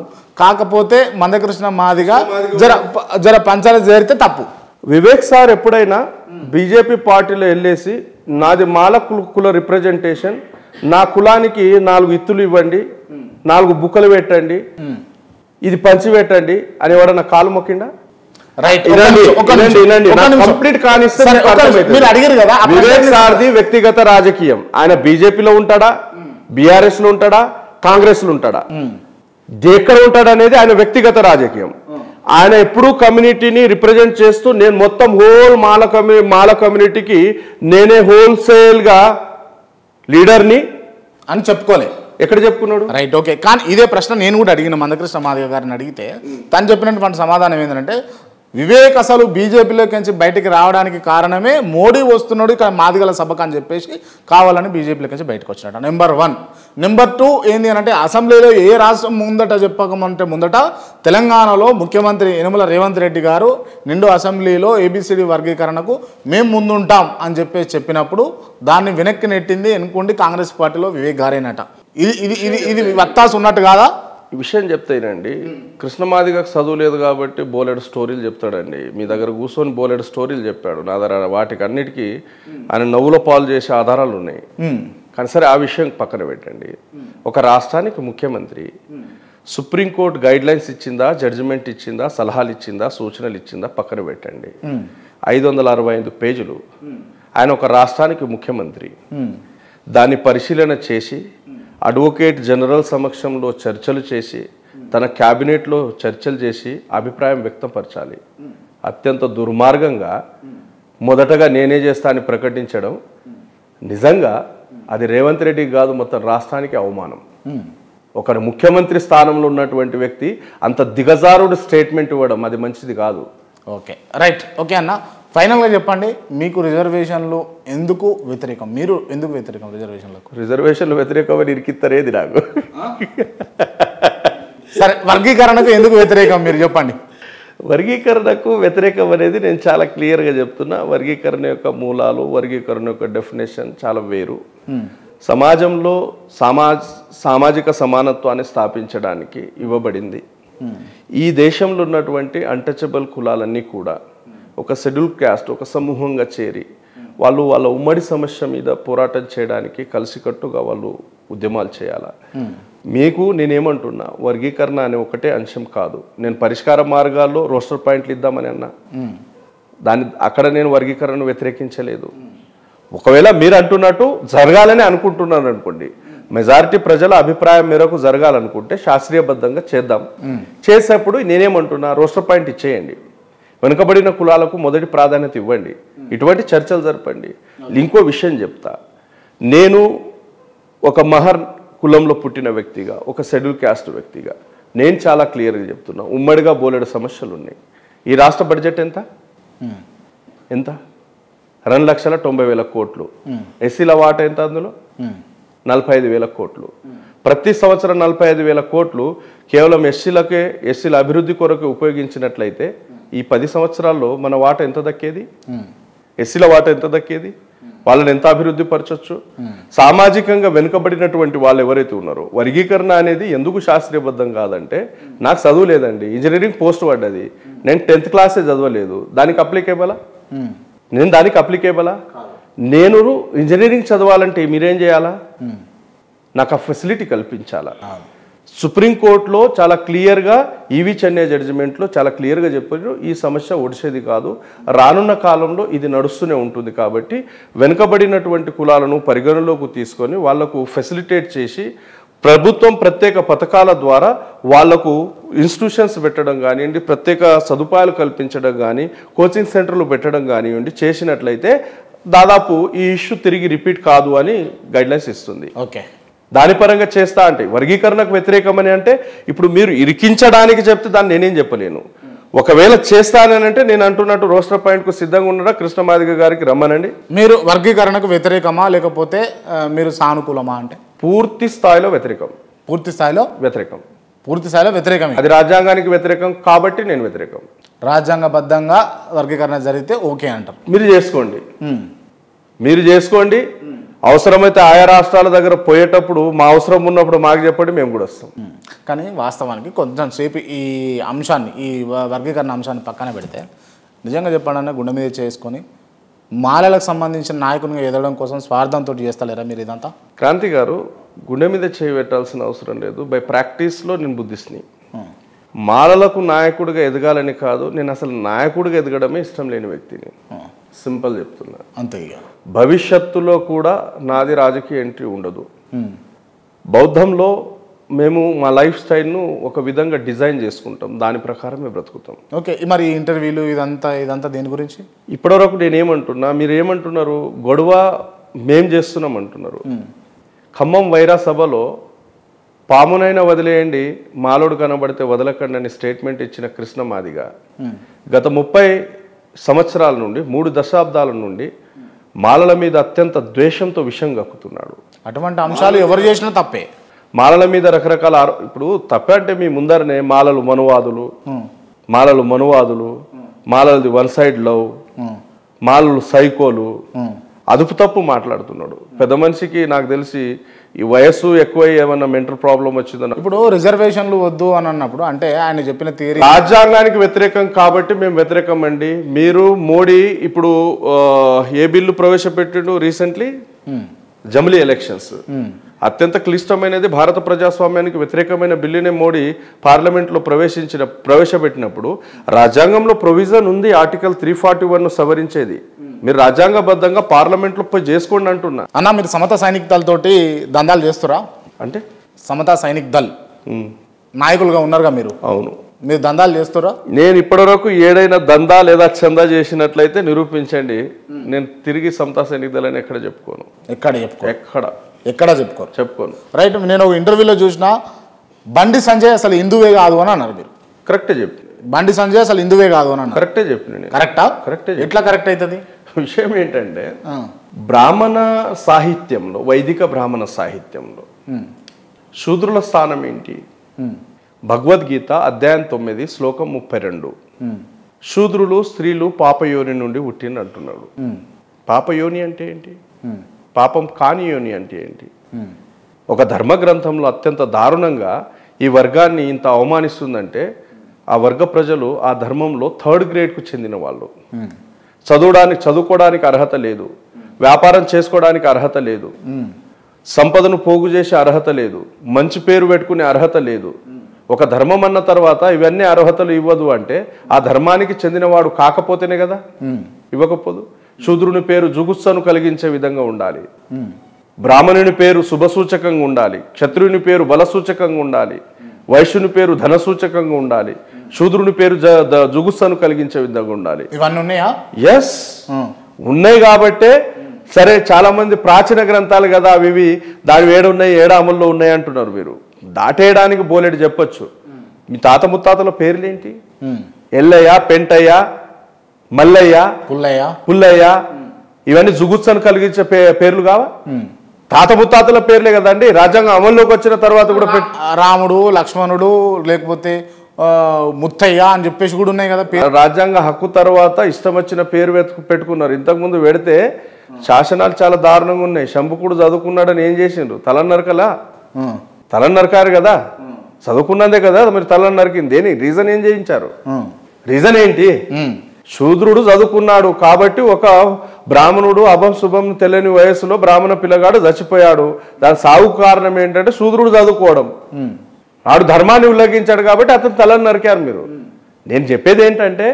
కాకపోతే మందకృష్ణ మాదిగా జర పంచాలు చేరితే తప్పు. వివేక్ సార్ ఎప్పుడైనా బీజేపీ పార్టీలో వెళ్ళేసి నాది మాల కుల రిప్రజెంటేషన్, నా కులానికి 4 ఇత్తులు ఇవ్వండి, 4 బుక్కలు పెట్టండి, ఇది పంచి పెట్టండి అని ఎవడన్నా కాలు మొక్కిండా? వివేక్ సార్ది వ్యక్తిగత రాజకీయం. ఆయన బీజేపీలో ఉంటాడా, బీఆర్ఎస్ లో ఉంటాడా, కాంగ్రెస్ లో ఉంటాడా, ఎక్కడ ఉంటాడు అనేది ఆయన వ్యక్తిగత రాజకీయం. ఆయన ఎప్పుడూ కమ్యూనిటీని రిప్రజెంట్ చేస్తూ నేను మొత్తం హోల్ మాల కమ్యూనిటీకి నేనే హోల్సేల్ గా లీడర్ని అని చెప్పుకోలే. ఎక్కడ చెప్పుకున్నాడు? Right, okay. కానీ ఇదే ప్రశ్న నేను కూడా అడిగిన మందకృష్ణ మాదిగ గారిని అడిగితే తను చెప్పినటువంటి సమాధానం ఏంటంటే వివేక్ అసలు బీజేపీలోకి నుంచి బయటికి రావడానికి కారణమే మోడీ వస్తున్నాడు ఇక్కడ మాదిగల సభకు అని చెప్పేసి కావాలని బీజేపీలోకి నుంచి బయటకు వచ్చినట్టు. నెంబర్ 1. నెంబర్ 2 ఏంటి అని అంటే అసెంబ్లీలో ఏ రాష్ట్రం ముందట చెప్పకమంటే ముందట తెలంగాణలో ముఖ్యమంత్రి యనమల రేవంత్ రెడ్డి గారు నిండు అసెంబ్లీలో ఏబిసిడి వర్గీకరణకు మేము ముందుంటాం అని చెప్పినప్పుడు దాన్ని వెనక్కి నెట్టింది ఎన్నుకోండి కాంగ్రెస్ పార్టీలో వివేక్ గారేనట. ఇది వత్తాసు ఉన్నట్టు కాదా? ఈ విషయం చెప్తానండి. కృష్ణమాదిగకు చదువు లేదు కాబట్టి బోలెడు స్టోరీలు చెప్తాడండి. మీ దగ్గర కూర్చొని బోలెడు స్టోరీలు చెప్పాడు. నా దగ్గర వాటికి అన్నిటికీ ఆయన నవ్వుల పాలు చేసే ఆధారాలు ఉన్నాయి. కానీ సరే ఆ విషయం పక్కన పెట్టండి. ఒక రాష్ట్రానికి ముఖ్యమంత్రి సుప్రీంకోర్టు గైడ్ లైన్స్ ఇచ్చిందా, జడ్జిమెంట్ ఇచ్చిందా, సలహాలు ఇచ్చిందా, సూచనలు ఇచ్చిందా పక్కన పెట్టండి. 565 పేజీలు ఆయన ఒక రాష్ట్రానికి ముఖ్యమంత్రి. దాన్ని పరిశీలన చేసి అడ్వకేట్ జనరల్ సమక్షంలో చర్చలు చేసి తన క్యాబినెట్లో చర్చలు చేసి అభిప్రాయం వ్యక్తపరచాలి. అత్యంత దుర్మార్గంగా మొదటగా నేనే చేస్తా అని ప్రకటించడం నిజంగా అది రేవంత్ రెడ్డికి కాదు మొత్తం రాష్ట్రానికి అవమానం. ఒక ముఖ్యమంత్రి స్థానంలో ఉన్నటువంటి వ్యక్తి అంత దిగజారుడు స్టేట్మెంట్ ఇవ్వడం అది మంచిది కాదు. ఓకే, రైట్, ఓకే అన్న. ఫైనల్గా చెప్పండి, మీకు రిజర్వేషన్లు ఎందుకు వ్యతిరేకం? మీరు ఎందుకు వ్యతిరేకం రిజర్వేషన్లకు? రిజర్వేషన్లు వ్యతిరేకం అని ఇరికిత్తరేది నాకు. సరే, వర్గీకరణకు ఎందుకు వ్యతిరేకం మీరు చెప్పండి. వర్గీకరణకు వ్యతిరేకం అనేది నేను చాలా క్లియర్గా చెప్తున్నా. వర్గీకరణ యొక్క మూలాలు, వర్గీకరణ యొక్క డెఫినేషన్ చాలా వేరు. సమాజంలో సామాజిక సమానత్వాన్ని స్థాపించడానికి ఇవ్వబడింది. ఈ దేశంలో ఉన్నటువంటి అన్టచబుల్ కులాలన్నీ కూడా ఒక షెడ్యూల్ క్యాస్ట్ ఒక సమూహంగా చేరి వాళ్ళ ఉమ్మడి సమస్య మీద పోరాటం చేయడానికి కలిసికట్టుగా వాళ్ళు ఉద్యమాలు చేయాలి. మీకు నేనేమంటున్నా, వర్గీకరణ అనే ఒకటే అంశం కాదు. నేను పరిష్కార మార్గాల్లో రోస్టర్ పాయింట్లు ఇద్దామని అన్నా. అక్కడ నేను వర్గీకరణను వ్యతిరేకించలేదు. ఒకవేళ మీరు అంటున్నట్టు జరగాలని అనుకుంటున్నాను అనుకోండి, మెజారిటీ ప్రజల అభిప్రాయం మేరకు జరగాలనుకుంటే శాస్త్రీయబద్ధంగా చేద్దాం. చేసేప్పుడు నేనేమంటున్నా, రోస్టర్ పాయింట్ ఇచ్చేయండి, వెనుకబడిన కులాలకు మొదటి ప్రాధాన్యత ఇవ్వండి, ఇటువంటి చర్చలు జరపండి. ఇంకో విషయం చెప్తా, నేను ఒక మహర్ కులంలో పుట్టిన వ్యక్తిగా, ఒక షెడ్యూల్ క్యాస్ట్ వ్యక్తిగా నేను చాలా క్లియర్గా చెప్తున్నా, ఉమ్మడిగా బోలెడు సమస్యలు ఉన్నాయి. ఈ రాష్ట్ర బడ్జెట్ ఎంత 2,90,000 కోట్లు. ఎస్సీల వాటా ఎంత? అందులో 45,000 కోట్లు. ప్రతి సంవత్సరం 45,000 కోట్లు కేవలం ఎస్సీల అభివృద్ధి కొరకు ఉపయోగించినట్లయితే ఈ 10 సంవత్సరాల్లో మన వాటా ఎంత దక్కేది? ఎస్సీల వాటా ఎంత దక్కేది? వాళ్ళని ఎంత అభివృద్ధి పరచొచ్చు? సామాజికంగా వెనుకబడినటువంటి వాళ్ళు ఎవరైతే ఉన్నారో, వర్గీకరణ అనేది ఎందుకు శాస్త్రీయబద్ధం కాదంటే, నాకు చదువు లేదండి, ఇంజనీరింగ్ పోస్ట్ పడ్డది, నేను 10th క్లాసే చదవలేదు, దానికి అప్లికేబులా? నేను ఇంజనీరింగ్ చదవాలంటే మీరేం చేయాలా? నాకు ఆ ఫెసిలిటీ కల్పించాలా? సుప్రీంకోర్టులో చాలా క్లియర్గా ఈవి చెన్నై జడ్జిమెంట్లో చాలా క్లియర్గా చెప్పారు, ఈ సమస్య ఒడిసేది కాదు, రానున్న కాలంలో ఇది నడుస్తూనే ఉంటుంది. కాబట్టి వెనుకబడినటువంటి కులాలను పరిగణలోకి తీసుకొని వాళ్లకు ఫెసిలిటేట్ చేసి ప్రభుత్వం ప్రత్యేక పథకాల ద్వారా వాళ్లకు ఇన్స్టిట్యూషన్స్ పెట్టడం కానివ్వండి, ప్రత్యేక సదుపాయాలు కల్పించడం కానీ, కోచింగ్ సెంటర్లు పెట్టడం కానివ్వండి చేసినట్లయితే దాదాపు ఈ ఇష్యూ తిరిగి రిపీట్ కాదు అని గైడ్లైన్స్ ఇస్తుంది. ఓకే, దాని పరంగా చేస్తా అంటే వర్గీకరణకు వ్యతిరేకమని అంటే ఇప్పుడు మీరు ఇరికించడానికి చెప్తే దాన్ని నేనేం చెప్పలేను. ఒకవేళ చేస్తానంటే నేను అంటున్నట్టు రోస్టర్ పాయింట్కు సిద్ధంగా ఉండడా కృష్ణమాదిగ గారికి రమ్మనండి. మీరు వర్గీకరణకు వ్యతిరేకమా లేకపోతే మీరు సానుకూలమా అంటే? పూర్తి స్థాయిలో వ్యతిరేకం. పూర్తి స్థాయిలో వ్యతిరేకం. అది రాజ్యాంగానికి వ్యతిరేకం కాబట్టి నేను వ్యతిరేకం. రాజ్యాంగబద్ధంగా వర్గీకరణ జరిగితే ఓకే అంటారు. మీరు చేసుకోండి అవసరమైతే ఆయా రాష్ట్రాల దగ్గర పోయేటప్పుడు మా అవసరం ఉన్నప్పుడు మాకు చెప్పండి, మేము కూడా వస్తాం. కానీ వాస్తవానికి కొంచెం సేపు ఈ అంశాన్ని, ఈ వర్గీకరణ అంశాన్ని పక్కన పెడితే నిజంగా చెప్పాలన్నా గుండె మీద చేసుకొని మాలలకు సంబంధించిన నాయకునిగా ఎదగడం కోసం స్వార్థంతో చేస్తలేరా మీరు ఇదంతా? క్రాంతి గారు, గుండె మీద చేయి పెట్టాల్సిన అవసరం లేదు. బై ప్రాక్టీస్లో నేను బుద్ధిస్ని. మాలలకు నాయకుడిగా ఎదగాలని కాదు, నేను అసలు నాయకుడిగా ఎదగడమే ఇష్టం లేని వ్యక్తిని. సింపుల్ చెప్తున్నా, అంతే. భవిష్యత్తులో కూడా నాది రాజకీయ ఎంట్రీ ఉండదు. బౌద్ధంలో మేము మా లైఫ్ స్టైల్ను ఒక విధంగా డిజైన్ చేసుకుంటాం, దాని ప్రకారం మేము బ్రతుకుతాం. ఓకే, మరి ఇంటర్వ్యూలు ఇదంతా దేని గురించి? ఇప్పటివరకు నేనేమంటున్నా, మీరు ఏమంటున్నారు, గొడవ మేం చేస్తున్నాం అంటున్నారు. ఖమ్మం వైరా సభలో పామునైనా వదిలేయండి, మాలోడు కనబడితే వదలకండి అని స్టేట్మెంట్ ఇచ్చిన కృష్ణ మాదిగ గత 30 సంవత్సరాల నుండి 3 దశాబ్దాల నుండి మాలల మీద అత్యంత ద్వేషంతో విషం కక్కుతున్నాడు. అటువంటి అంశాలు ఎవరు చేసినా తప్పే. మాలల మీద రకరకాల ఇప్పుడు తప్పే అంటే మీ ముందరనే మాలలు మనువాదులు, మాలలది వన్ సైడ్ లవ్, మాలలు సైకోలు, అదుపు తప్పు మాట్లాడుతున్నాడు. పెద్ద మనిషికి నాకు తెలిసి ఈ వయస్సు ఎక్కువై ఏమన్నా మెంటల్ ప్రాబ్లం వచ్చిందని. ఇప్పుడు రిజర్వేషన్లు వద్దు అని అన్నప్పుడు అంటే ఆయన చెప్పిన థియరీ రాజ్యాంగానికి వ్యతిరేకం కాబట్టి మేము వ్యతిరేకం అండి. మీరు మోడీ ఇప్పుడు ఏ బిల్లు ప్రవేశపెట్టిండు రీసెంట్లీ, జమిలీ ఎలక్షన్స్, అత్యంత క్లిష్టమైనది, భారత ప్రజాస్వామ్యానికి వ్యతిరేకమైన బిల్లునే మోడీ పార్లమెంట్లో ప్రవేశపెట్టినప్పుడు రాజ్యాంగంలో ప్రొవిజన్ ఉంది, ఆర్టికల్ 341 సవరించేది. మీరు రాజ్యాంగబద్ధంగా పార్లమెంట్లో పోయి చేసుకోండి అంటున్నా. అన్న, మీరు సమతా సైనిక్ దళ్ తోటి దందాలు చేస్తురా? అంటే సమతా సైనిక్ దళ్ నాయకులుగా ఉన్నారుగా మీరు. అవును, మీరు దందాలు చేస్తురా? నేను ఇప్పటివరకు ఏదైనా దందా లేదా చందా చేసినట్లయితే నిరూపించండి. నేను తిరిగి సమతా సైనిక్ దళ్ అని ఎక్కడ చెప్పుకోను. ఎక్కడ చెప్పుకోను. రైట్. నేను ఒక ఇంటర్వ్యూలో చూసిన బండి సంజయ్ అసలు హిందువే కాదు అని అన్నారు మీరు. కరెక్టే చెప్పి. బండి సంజయ్ అసలు హిందువే కాదు అని అన్నారు. కరెక్టే చెప్పిన. కరెక్టే. ఎట్లా కరెక్ట్ అవుతుంది? విషయం ఏంటంటే, బ్రాహ్మణ సాహిత్యంలో, వైదిక బ్రాహ్మణ సాహిత్యంలో శూద్రుల స్థానం ఏంటి? భగవద్గీత అధ్యాయం 9 శ్లోకం 32, శూద్రులు స్త్రీలు పాపయోని నుండి పుట్టిన అంటున్నాడు. పాపయోని అంటే ఏంటి? పాపం కాని యోని అంటే ఏంటి? ఒక ధర్మ గ్రంథంలో అత్యంత దారుణంగా ఈ వర్గాన్ని ఇంత అవమానిస్తుందంటే, ఆ వర్గ ప్రజలు ఆ ధర్మంలో 3rd గ్రేడ్కు చెందిన వాళ్ళు. చదువుకోవడానికి అర్హత లేదు, వ్యాపారం చేసుకోవడానికి అర్హత లేదు, సంపదను పోగు చేసే అర్హత లేదు, మంచి పేరు పెట్టుకునే అర్హత లేదు. ఒక ధర్మం అన్న తర్వాత ఇవన్నీ అర్హతలు ఇవ్వదు అంటే ఆ ధర్మానికి చెందినవాడు కాకపోతేనే కదా. ఇవ్వకపోదు. శూద్రుని పేరు జుగుత్సను కలిగించే విధంగా ఉండాలి, బ్రాహ్మణుని పేరు శుభసూచకంగా ఉండాలి, క్షత్రుని పేరు బలసూచకంగా ఉండాలి, వైశ్యుని పేరు ధనసూచకంగా ఉండాలి, శూద్రుని పేరు జుగుత్సను కలిగించే విధంగా ఉండాలి. ఇవన్నీ ఉన్నాయా? ఎస్, ఉన్నాయి. కాబట్టే సరే, చాలా మంది ప్రాచీన గ్రంథాలు కదా అవి, దాని ఏడున్నాయి, అమల్లో ఉన్నాయి అంటున్నారు. మీరు దాటేయడానికి బోలెడు చెప్పొచ్చు. మీ తాత ముత్తాతల పేర్లేంటి? ఎల్లయ్య, పెంటయ్య, మల్లయ్య, పుల్లయ్య, ఇవన్నీ జుగుత్సను కలిగించే పేర్లు కావా? తాత ముత్తాతల పేర్లే కదండి. రాజ్యాంగం అమల్లోకి వచ్చిన తర్వాత కూడా రాముడు, లక్ష్మణుడు, లేకపోతే ముత్తయ్య అని చెప్పేసి కూడా ఉన్నాయి కదా. రాజ్యాంగ హక్కు తర్వాత ఇష్టం వచ్చిన పేరు పెట్టుకున్నారు. ఇంతకుముందు పెడితే శాసనాలు చాలా దారుణంగా ఉన్నాయి. శంభుకుడు చదువుకున్నాడని ఏం చేసిండ్రు? తలని నరకారు కదా. చదువుకున్నదే కదా మరి తలని నరికింది. దేని రీజన్ ఏం చేయించారు? రీజన్ ఏంటి? శూద్రుడు చదువుకున్నాడు కాబట్టి ఒక బ్రాహ్మణుడు అభం శుభం తెలియని వయసులో బ్రాహ్మణ పిల్లగాడు చచ్చిపోయాడు. దాని సాగు కారణం ఏంటంటే శూద్రుడు చదువుకోవడం. వాడు ధర్మాన్ని ఉల్లంఘించాడు కాబట్టి అతను తలని నరికారు. మీరు, నేను చెప్పేది ఏంటంటే,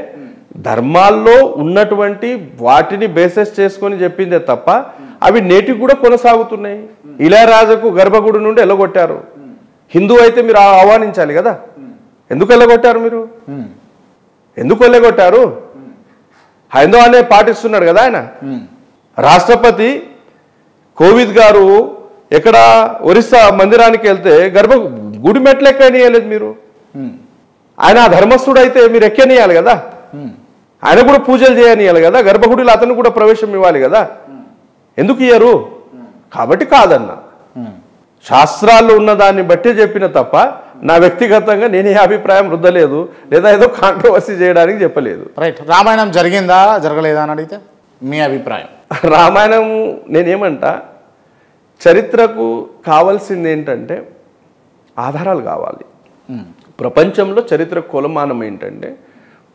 ధర్మాల్లో ఉన్నటువంటి వాటిని బేసెస్ చేసుకొని చెప్పిందే తప్ప అవి నేటికి కూడా కొనసాగుతున్నాయి. ఇళయరాజాకు గర్భగుడి నుండి ఎల్లగొట్టారు. హిందూ అయితే మీరు ఆహ్వానించాలి కదా. ఎందుకు ఎల్లగొట్టారు? మీరు ఎందుకు వెళ్ళగొట్టారు? హైందవాన్ని పాటిస్తున్నాడు కదా ఆయన. రాష్ట్రపతి కోవిద్ గారు ఎక్కడ ఒరిస్సా మందిరానికి వెళ్తే గుడి మెట్లు ఎక్కనియలేదు మీరు. ఆయన ధర్మస్థుడు అయితే మీరు ఎక్కనియాలి కదా. ఆయన కూడా పూజలు చేయనియాలి కదా. గర్భగుడిలో అతను కూడా ప్రవేశం ఇవ్వాలి కదా. ఎందుకు ఇయ్యరు? కాబట్టి కాదన్న. శాస్త్రాల్లో ఉన్న దాన్ని బట్టే చెప్పిన తప్ప నా వ్యక్తిగతంగా నేను ఏ అభిప్రాయం రుద్దలేదు లేదా ఏదో కాంట్రవర్సీ చేయడానికి చెప్పలేదు. రైట్. రామాయణం జరిగిందా జరగలేదా అని అడిగితే మీ అభిప్రాయం? రామాయణం నేనేమంటా, చరిత్రకు కావాల్సింది ఏంటంటే ఆధారాలు కావాలి. ప్రపంచంలో చరిత్ర కొలమానం ఏంటంటే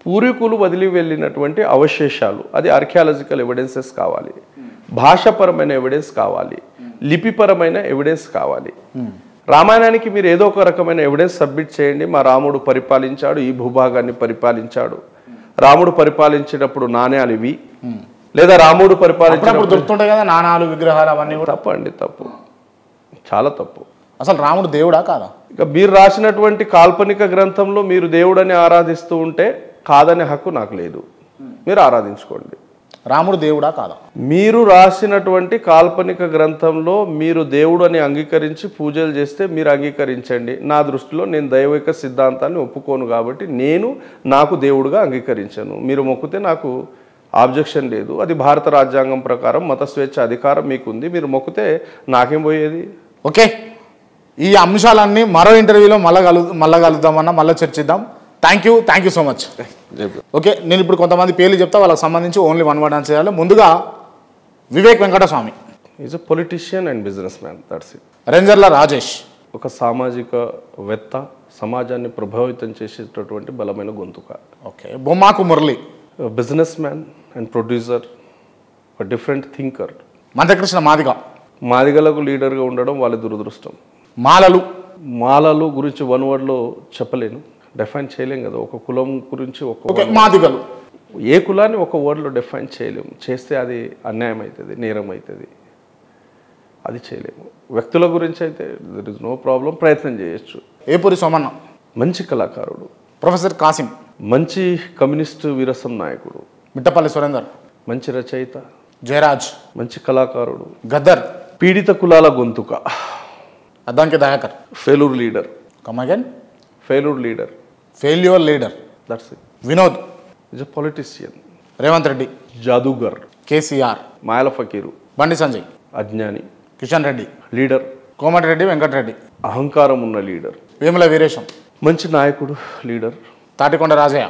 పూర్వీకులు వదిలి వెళ్ళినటువంటి అవశేషాలు, అది ఆర్కియాలజికల్ ఎవిడెన్సెస్ కావాలి, భాషాపరమైన ఎవిడెన్స్ కావాలి, లిపిపరమైన ఎవిడెన్స్ కావాలి. రామాయణానికి మీరు ఏదో ఒక రకమైన ఎవిడెన్స్ సబ్మిట్ చేయండి. మా రాముడు పరిపాలించాడు, ఈ భూభాగాన్ని పరిపాలించాడు, రాముడు పరిపాలించేటప్పుడు నాణ్యాలు ఇవి, లేదా రాముడు పరిపాలించినప్పుడు దొరుకుతుంటాయి కదా నాణాలు, విగ్రహాలు, అవన్నీ కూడా తప్పు అండి, తప్పు, చాలా తప్పు. అసలు రాముడు దేవుడా కాదా? ఇక మీరు రాసినటువంటి కాల్పనిక గ్రంథంలో మీరు దేవుడని ఆరాధిస్తూ ఉంటే కాదనే హక్కు నాకు లేదు, మీరు ఆరాధించుకోండి. రాముడు దేవుడా కాదా? మీరు రాసినటువంటి కాల్పనిక గ్రంథంలో మీరు దేవుడు అని అంగీకరించి పూజలు చేస్తే మీరు అంగీకరించండి. నా దృష్టిలో నేను దైవిక సిద్ధాంతాన్ని ఒప్పుకోను కాబట్టి నేను నాకు దేవుడుగా అంగీకరించను. మీరు మొక్కితే నాకు ఆబ్జెక్షన్ లేదు, అది భారత రాజ్యాంగం ప్రకారం మత స్వేచ్ఛ అధికారం మీకుంది, మీరు మొక్కితే నాకేం పోయేది. ఓకే, ఈ అంశాలన్నీ మరో ఇంటర్వ్యూలో మళ్ళా కలుద్దామన్నా, మళ్ళీ చర్చిద్దాం. Thank you so much. Okay, నేను ఇప్పుడు కొంతమంది పేర్లు చెప్తా, వాళ్ళకి సంబంధించి ఓన్లీ వన్ వర్డ్ ఆన్సర్ చేయాలి. ముందుగా Vivek Venkataswamy, is a politician and businessman, that's it. Rangerla Rajesh, ఒక సామాజికవేత్త, సమాజాన్ని ప్రభావితం చేసేటటువంటి బలమైన గొంతుక. Okay. Bommaku Murali, businessman and producer, ఒక డిఫరెంట్ థింకర్. మందకృష్ణ మాదిగ, మాదిగలకు లీడర్గా ఉండడం వాళ్ళ దురదృష్టం. మాలలు గురించి వన్ వర్డ్లో చెప్పలేను, డిఫైన్ చేయలేం కదా. ఒక కులం గురించి మాదిగలు, ఏ కులాన్ని ఒక వర్డ్లో డిఫైన్ చేయలేము, చేస్తే అది అన్యాయం అవుతుంది, నేరం అవుతుంది, అది చేయలేము. వ్యక్తుల గురించి అయితే దర్ ఇస్ నో ప్రాబ్లం, ప్రయత్నం చేయొచ్చు. ఏపూరి సోమన్న, మంచి కళాకారుడు. ప్రొఫెసర్ కాసిం, మంచి కమ్యూనిస్టు వీరసం నాయకుడు. మిట్టపల్లి సురేందర్, మంచి రచయిత. జయరాజ్, మంచి కళాకారుడు. గద్దర్, పీడిత కులాల గొంతుక. Addanki Dayakar, failure leader. Come again. Failure leader, that's it. Vinod, is a politician. Revanth Reddy, జాదూగర్. కేసీఆర్, మాయల ఫకీరు. బండి సంజయ్, అజ్ఞాని. కిషన్ రెడ్డి, లీడర్. కోమటిరెడ్డి వెంకటరెడ్డి, అహంకారం ఉన్న లీడర్. వేముల వీరేశం, మంచి నాయకుడు, లీడర్. తాటికొండ రాజయ్య,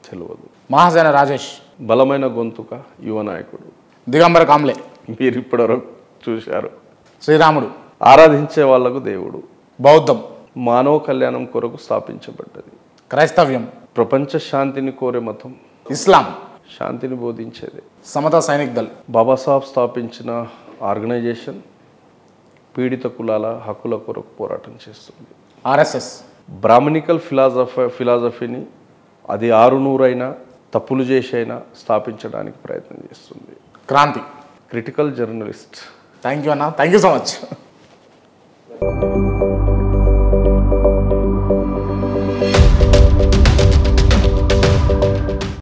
తెలియదు. మహాసేన రాజేష్, బలమైన గొంతుక, యువ నాయకుడు. దిగంబర కాంబ్లే, మీరు ఇప్పటివరకు చూశారు. శ్రీరాముడు, ఆరాధించే వాళ్లకు దేవుడు. బౌద్ధం, మానవ కళ్యాణం కొరకు స్థాపించబడ్డది. క్రైస్తవ్యం, ప్రపంచ శాంతిని కోరే మతం. ఇస్లాం, శాంతిని బోధించేది. సమతా సైనిక్ దళ్, బాబాసాహెబ్ స్థాపించిన ఆర్గనైజేషన్ పీడిత కులాల హక్కుల కొరకు పోరాటం చేస్తుంది. ఆర్ఎస్ఎస్, బ్రాహ్మణికల్ ఫిలాసఫీని అది 600 అయినా తప్పులు చేసి అయినా స్థాపించడానికి ప్రయత్నం చేస్తుంది. Kranti, critical journalist. Thank you అన్న, థ్యాంక్ యూ సో మచ్.